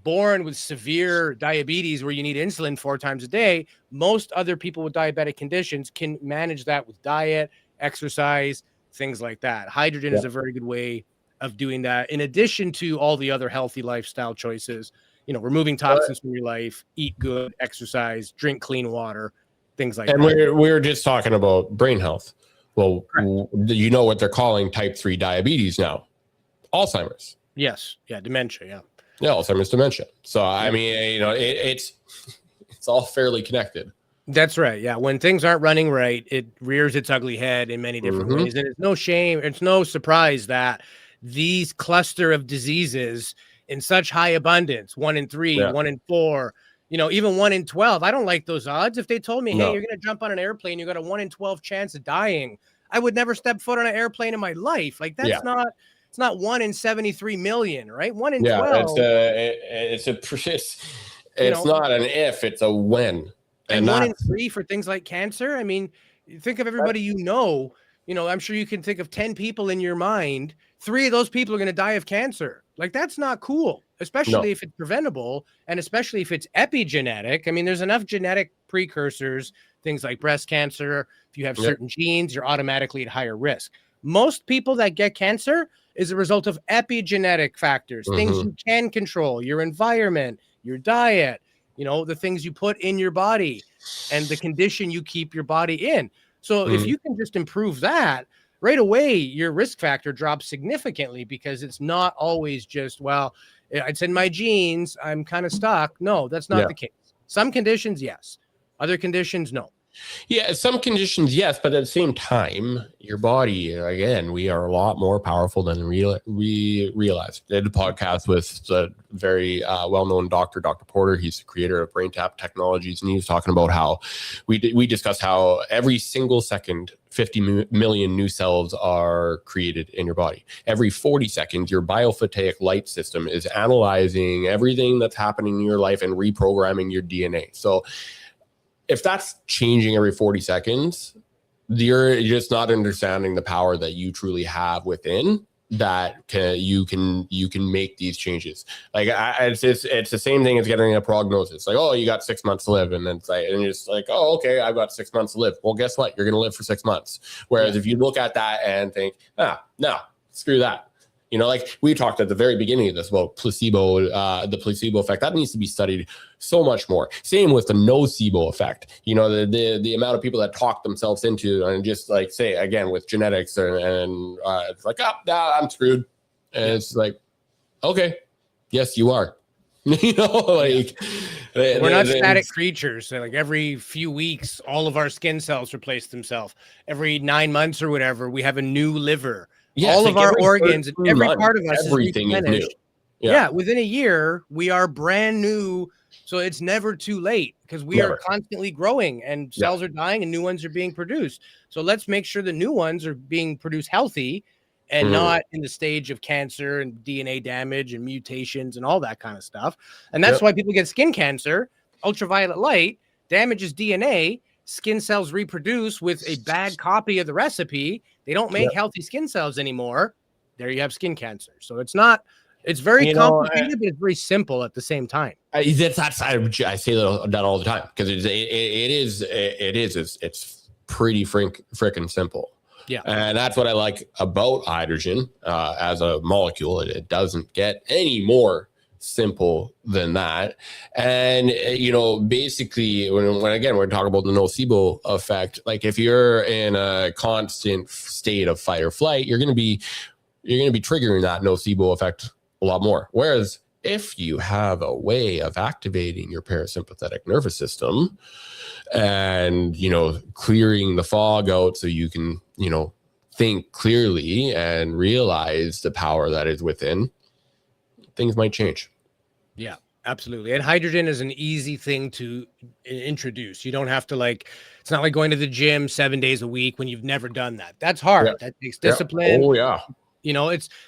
[SPEAKER 1] born with severe diabetes where you need insulin 4 times a day, most other people with diabetic conditions can manage that with diet, exercise, things like that. Hydrogen is a very good way of doing that, in addition to all the other healthy lifestyle choices, removing toxins from your life, eat good, exercise, drink clean water, things like that.
[SPEAKER 2] And we're just talking about brain health. Well, you know what they're calling type 3 diabetes now? Alzheimer's.
[SPEAKER 1] Yes. Yeah. Dementia.
[SPEAKER 2] Yeah. Alzheimer's, dementia. So, I mean, it's all fairly connected.
[SPEAKER 1] That's right. Yeah. When things aren't running right, it rears its ugly head in many different ways. And it's no shame. It's no surprise that these cluster of diseases in such high abundance, 1 in 3, 1 in 4, even 1 in 12. I don't like those odds. If they told me, hey, you're going to jump on an airplane, you got a 1 in 12 chance of dying, I would never step foot on an airplane in my life. Like that's it's not 1 in 73 million, right? 1 in 12.
[SPEAKER 2] It's not an if, it's a when.
[SPEAKER 1] And 1 in 3 for things like cancer. I mean, think of everybody I'm sure you can think of 10 people in your mind. 3 of those people are going to die of cancer. Like, that's not cool, especially if it's preventable and especially if it's epigenetic. I mean, there's enough genetic precursors, things like breast cancer. If you have certain genes, you're automatically at higher risk. Most people that get cancer is a result of epigenetic factors, things you can control, your environment, your diet, the things you put in your body and the condition you keep your body in. So if you can just improve that right away, your risk factor drops significantly because it's not always just, it's in my genes, I'm kind of stuck. No, that's not the case. Some conditions, yes. Other conditions, no.
[SPEAKER 2] Yeah, some conditions, yes, but at the same time, your body, again, we are a lot more powerful than we realize. I did a podcast with the very well-known Dr. Porter. He's the creator of BrainTap Technologies, and he was talking about how we discussed how every single second, 50 million new cells are created in your body. Every 40 seconds, your biophotic light system is analyzing everything that's happening in your life and reprogramming your DNA. So if that's changing every 40 seconds, you're just not understanding the power that you truly have within that you can make these changes. Like it's the same thing as getting a prognosis. Like, oh, you got 6 months to live, and then it's like, oh, okay, I've got 6 months to live. Well, guess what? You're going to live for 6 months. Whereas if you look at that and think, no, screw that. Like we talked at the very beginning of this about placebo, the placebo effect, that needs to be studied so much more. Same with the nocebo effect. The amount of people that talk themselves into and just like say again with genetics and it's like, I'm screwed. And it's like, okay, yes, you are. We're
[SPEAKER 1] not static creatures. So like every few weeks, all of our skin cells replace themselves. Every 9 months or whatever, we have a new liver. All of our organs and every part of us
[SPEAKER 2] everything is new.
[SPEAKER 1] Yeah, within a year, we are brand new. So it's never too late because we are constantly growing and cells are dying and new ones are being produced. So let's make sure the new ones are being produced healthy and not in the stage of cancer and DNA damage and mutations and all that kind of stuff. And that's why people get skin cancer. Ultraviolet light damages DNA. Skin cells reproduce with a bad copy of the recipe. They don't make healthy skin cells anymore. There you have skin cancer. So it's very complicated, but it's very simple at the same time.
[SPEAKER 2] I say that all the time because it's pretty freaking simple.
[SPEAKER 1] Yeah.
[SPEAKER 2] And that's what I like about hydrogen as a molecule. It doesn't get any more simple than that. And, basically when again, we're talking about the nocebo effect, like if you're in a constant state of fight or flight, you're going to be triggering that nocebo effect a lot more. Whereas if you have a way of activating your parasympathetic nervous system and, clearing the fog out so you can, think clearly and realize the power that is within, things might change.
[SPEAKER 1] Yeah, absolutely. And hydrogen is an easy thing to introduce. You don't have to it's not like going to the gym 7 days a week when you've never done that. That's hard. That takes discipline.
[SPEAKER 2] Oh yeah.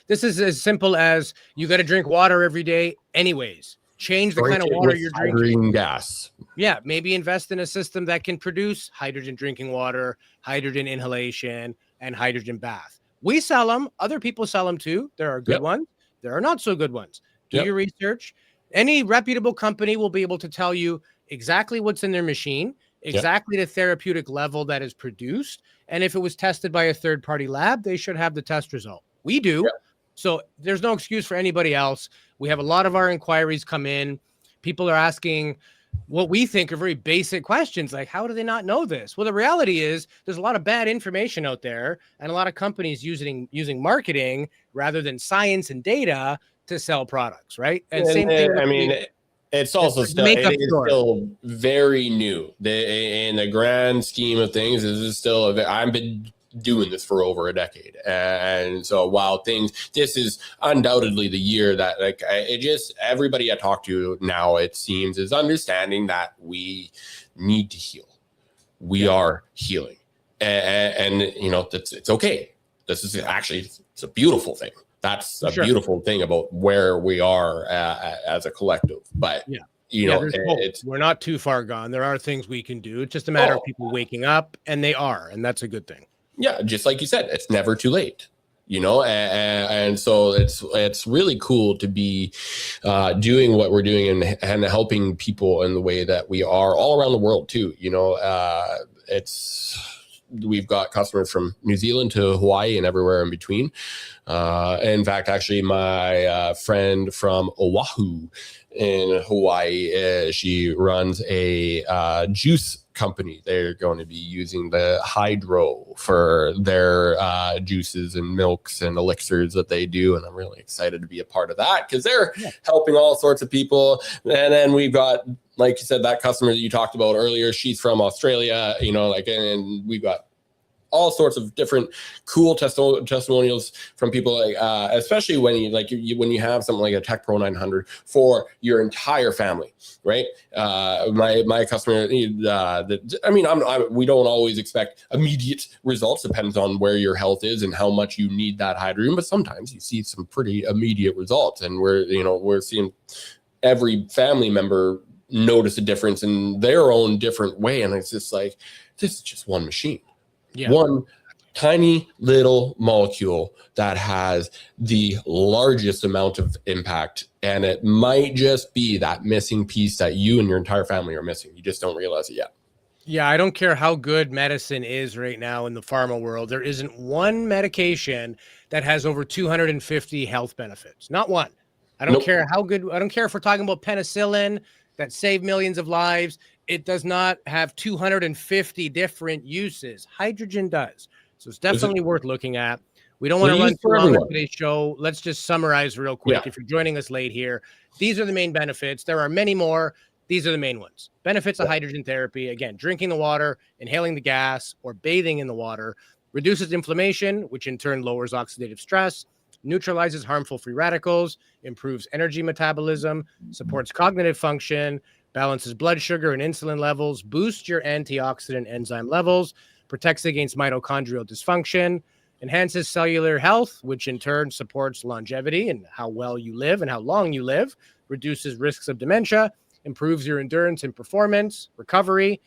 [SPEAKER 1] This is as simple as you got to drink water every day anyways. Change the kind of water you're drinking.
[SPEAKER 2] Gas.
[SPEAKER 1] Yeah, maybe invest in a system that can produce hydrogen drinking water, hydrogen inhalation, and hydrogen bath. We sell them. Other people sell them too. There are good ones. There are not so good ones. Do your research. Any reputable company will be able to tell you exactly what's in their machine, exactly the therapeutic level that is produced. And if it was tested by a third-party lab, they should have the test result. We do. Yeah. So there's no excuse for anybody else. We have a lot of our inquiries come in. People are asking what we think are very basic questions, like, how do they not know this? Well, the reality is there's a lot of bad information out there and a lot of companies using marketing rather than science and data to sell products, right? And same thing.
[SPEAKER 2] I mean, it's also still very new. In the grand scheme of things, this is still I've been doing this for over a decade, and so while this is undoubtedly the year that everybody I talk to now, it seems, is understanding that we need to heal. We are healing, and it's okay. This is actually it's a beautiful thing. That's a beautiful thing about where we are as a collective. But
[SPEAKER 1] we're not too far gone. There are things we can do. It's just a matter of people waking up, and they are, and that's a good thing.
[SPEAKER 2] Yeah, just like you said, it's never too late, and so it's really cool to be doing what we're doing and helping people in the way that we are all around the world too. We've got customers from New Zealand to Hawaii and everywhere in between. In fact, actually, my friend from Oahu in Hawaii, she runs a juice company. They're going to be using the hydro for their juices and milks and elixirs that they do. And I'm really excited to be a part of that because they're helping all sorts of people. And then we've got, like you said, that customer that you talked about earlier, she's from Australia, and we've got all sorts of different cool testimonials from people, especially when you have something like a Tech Pro 900 for your entire family, right? My customer, we don't always expect immediate results. Depends on where your health is and how much you need that hydrogen, but sometimes you see some pretty immediate results, and we're seeing every family member notice a difference in their own different way, and it's just like, this is just one machine. Yeah. One tiny little molecule that has the largest amount of impact, and it might just be that missing piece that you and your entire family are missing. You just don't realize it yet.
[SPEAKER 1] Yeah, I don't care how good medicine is right now in the pharma world. There isn't one medication that has over 250 health benefits. Not one. I don't care how good. I don't care if we're talking about penicillin that saved millions of lives. It does not have 250 different uses. Hydrogen does. So it's definitely worth looking at. We don't want to run too long on today's show. Let's just summarize real quick. If you're joining us late here, these are the main benefits. There are many more. These are the main ones. Benefits of hydrogen therapy. Again, drinking the water, inhaling the gas, or bathing in the water reduces inflammation, which in turn lowers oxidative stress, neutralizes harmful free radicals, improves energy metabolism, supports cognitive function, balances blood sugar and insulin levels, boosts your antioxidant enzyme levels, protects against mitochondrial dysfunction, enhances cellular health, which in turn supports longevity and how well you live and how long you live, reduces risks of dementia, improves your endurance and performance, recovery,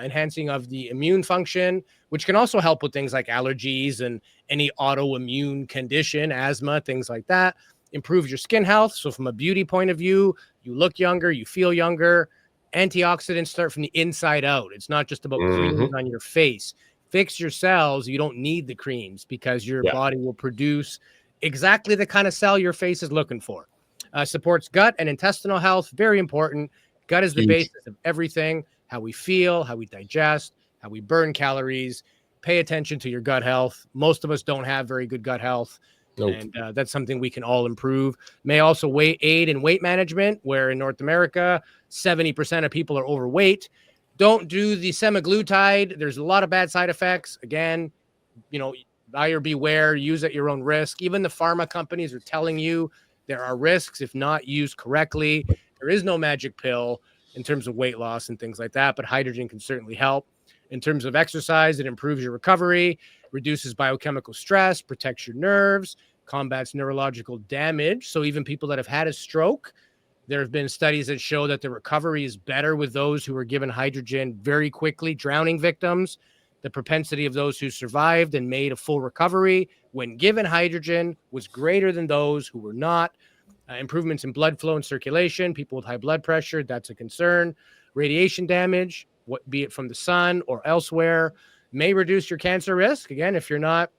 [SPEAKER 1] enhancing of the immune function, which can also help with things like allergies and any autoimmune condition, asthma, things like that. Improves your skin health. So from a beauty point of view, you look younger, you feel younger. Antioxidants start from the inside out. It's not just about creams on your face. Fix your cells. You don't need the creams because your body will produce exactly the kind of cell your face is looking for. Supports gut and intestinal health. Very important. Gut is the basis of everything. How we feel, how we digest, how we burn calories. Pay attention to your gut health. Most of us don't have very good gut health. Nope. And that's something we can all improve. May also aid in weight management, where in North America, 70% of people are overweight. Don't do the semaglutide. There's a lot of bad side effects. Again, buyer beware, use at your own risk. Even the pharma companies are telling you there are risks if not used correctly. There is no magic pill in terms of weight loss and things like that, but hydrogen can certainly help. In terms of exercise, it improves your recovery, reduces biochemical stress, protects your nerves, combats neurological damage. So even people that have had a stroke, there have been studies that show that the recovery is better with those who were given hydrogen very quickly, drowning victims. The propensity of those who survived and made a full recovery when given hydrogen was greater than those who were not. Improvements in blood flow and circulation, people with high blood pressure, that's a concern. Radiation damage, be it from the sun or elsewhere, may reduce your cancer risk. Again, if you're not,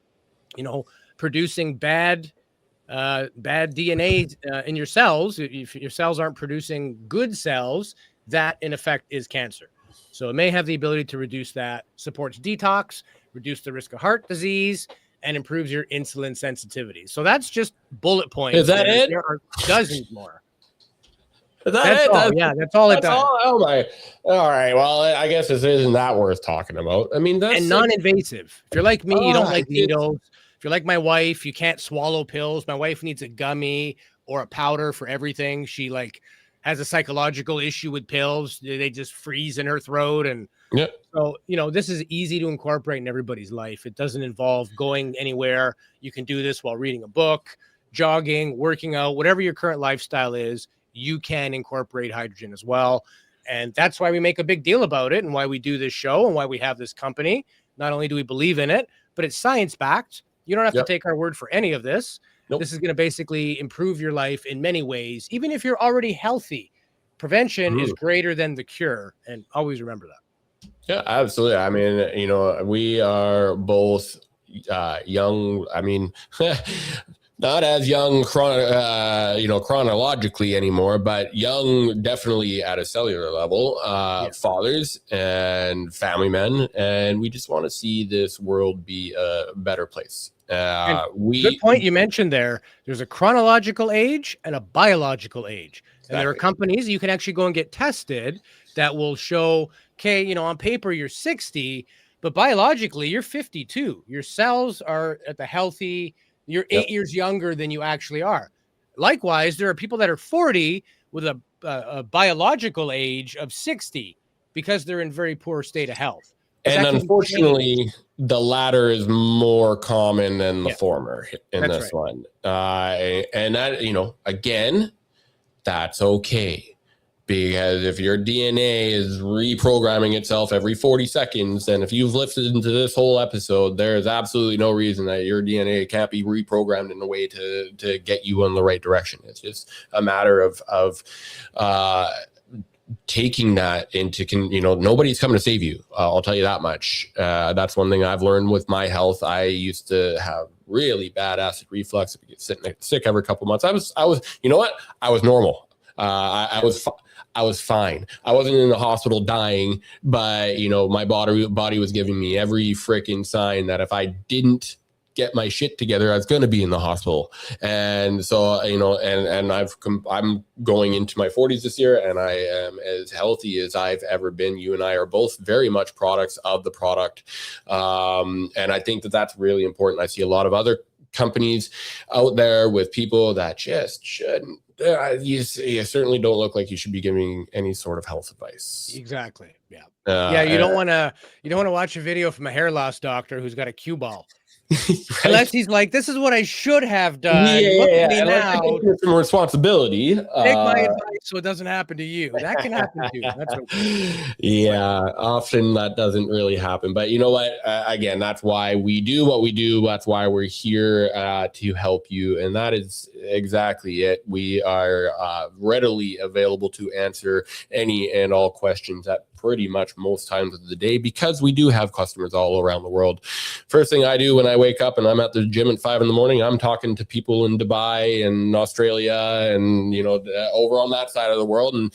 [SPEAKER 1] producing bad DNA in your cells, if your cells aren't producing good cells, that in effect is cancer. So it may have the ability to reduce that, supports detox, reduce the risk of heart disease, and improves your insulin sensitivity. So that's just bullet points.
[SPEAKER 2] Is that it?
[SPEAKER 1] There are dozens more.
[SPEAKER 2] That's
[SPEAKER 1] all. That's all it does.
[SPEAKER 2] Oh my! All right. Well, I guess this isn't that worth talking about. I mean, that's
[SPEAKER 1] non-invasive. If you're like me, you don't like needles. If you're like my wife, you can't swallow pills. My wife needs a gummy or a powder for everything. She has a psychological issue with pills. They just freeze in her throat. And so, this is easy to incorporate in everybody's life. It doesn't involve going anywhere. You can do this while reading a book, jogging, working out, whatever your current lifestyle is, you can incorporate hydrogen as well. And that's why we make a big deal about it and why we do this show and why we have this company. Not only do we believe in it, but it's science-backed. You don't have to take our word for any of this. Nope. This is going to basically improve your life in many ways, even if you're already healthy. Prevention is greater than the cure, and always remember that.
[SPEAKER 2] Yeah, absolutely. I mean, we are both young. I mean, not as young, chronologically anymore, but young, definitely at a cellular level, fathers and family men. And we just want to see this world be a better place.
[SPEAKER 1] Good point you mentioned there. There's a chronological age and a biological age. Exactly. And there are companies you can actually go and get tested that will show, okay, on paper you're 60, but biologically you're 52. Your cells are at the healthy, you're 8 years younger than you actually are. Likewise, there are people that are 40 with a biological age of 60 because they're in very poor state of health.
[SPEAKER 2] And unfortunately, the latter is more common than the former in this one. And that, again, that's okay. Because if your DNA is reprogramming itself every 40 seconds, and if you've listened to this whole episode, there is absolutely no reason that your DNA can't be reprogrammed in a way to get you in the right direction. It's just a matter of taking that into, nobody's coming to save you. I'll tell you that much. That's one thing I've learned with my health. I used to have really bad acid reflux. I get sick every couple months. I was, I was normal. I was fine. I wasn't in the hospital dying, but my body was giving me every freaking sign that if I didn't get my shit together, I was going to be in the hospital. And so, I'm going into my 40s this year, and I am as healthy as I've ever been. You and I are both very much products of the product. And I think that that's really important. I see a lot of other companies out there with people that just shouldn't. You certainly don't look like you should be giving any sort of health advice.
[SPEAKER 1] Exactly. Yeah. Yeah. You don't want to watch a video from a hair loss doctor who's got a cue ball. Right? Unless he's like, this is what I should have done. Look at me now.
[SPEAKER 2] Some responsibility.
[SPEAKER 1] Take my advice so it doesn't happen to you. That can happen too. That's okay.
[SPEAKER 2] Yeah, often that doesn't really happen. But you know what? Again, that's why we do what we do. That's why we're here to help you. And that is exactly it. We are readily available to answer any and all questions at pretty much most times of the day, because we do have customers all around the world. First thing I do when I wake up and I'm at the gym at 5 a.m, I'm talking to people in Dubai and Australia and, over on that side of the world. And,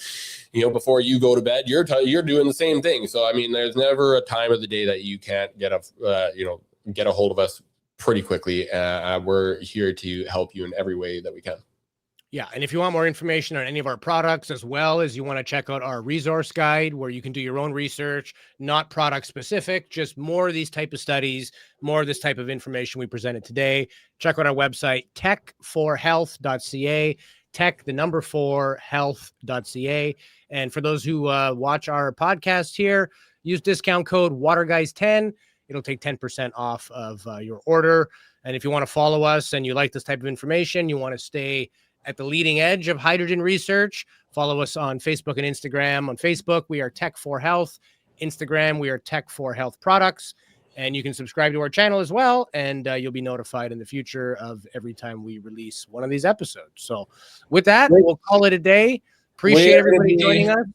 [SPEAKER 2] before you go to bed, you're doing the same thing. So, I mean, there's never a time of the day that you can't get a hold of us pretty quickly. We're here to help you in every way that we can.
[SPEAKER 1] Yeah. And if you want more information on any of our products, as well as you want to check out our resource guide where you can do your own research, not product specific, just more of these type of studies, more of this type of information we presented today, check out our website, tech4health.ca, tech4health.ca. And for those who watch our podcast here, use discount code WaterGuys10. It'll take 10% off of your order. And if you want to follow us and you like this type of information, you want to stay at the leading edge of hydrogen research, follow us on Facebook and Instagram. On Facebook, we are Tech4Health. Instagram, we are Tech4Health Products. And you can subscribe to our channel as well, and you'll be notified in the future of every time we release one of these episodes. So with that, we'll call it a day. Appreciate everybody joining us.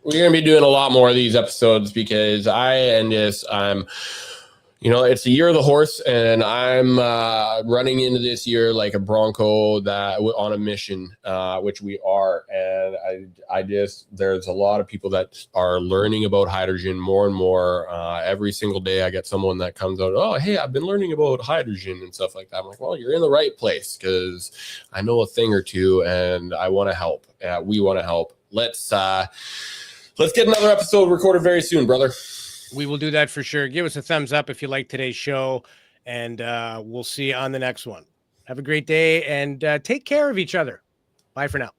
[SPEAKER 2] We're going to be doing a lot more of these episodes because I'm it's the year of the horse, and I'm running into this year like a Bronco that on a mission, which we are. And there's a lot of people that are learning about hydrogen more and more. Every single day I get someone that comes out, oh, hey, I've been learning about hydrogen and stuff like that. I'm like, well, you're in the right place because I know a thing or two and I want to help. We want to help. Let's get another episode recorded very soon, brother.
[SPEAKER 1] We will do that for sure. Give us a thumbs up if you like today's show, and we'll see you on the next one. Have a great day, and take care of each other. Bye for now.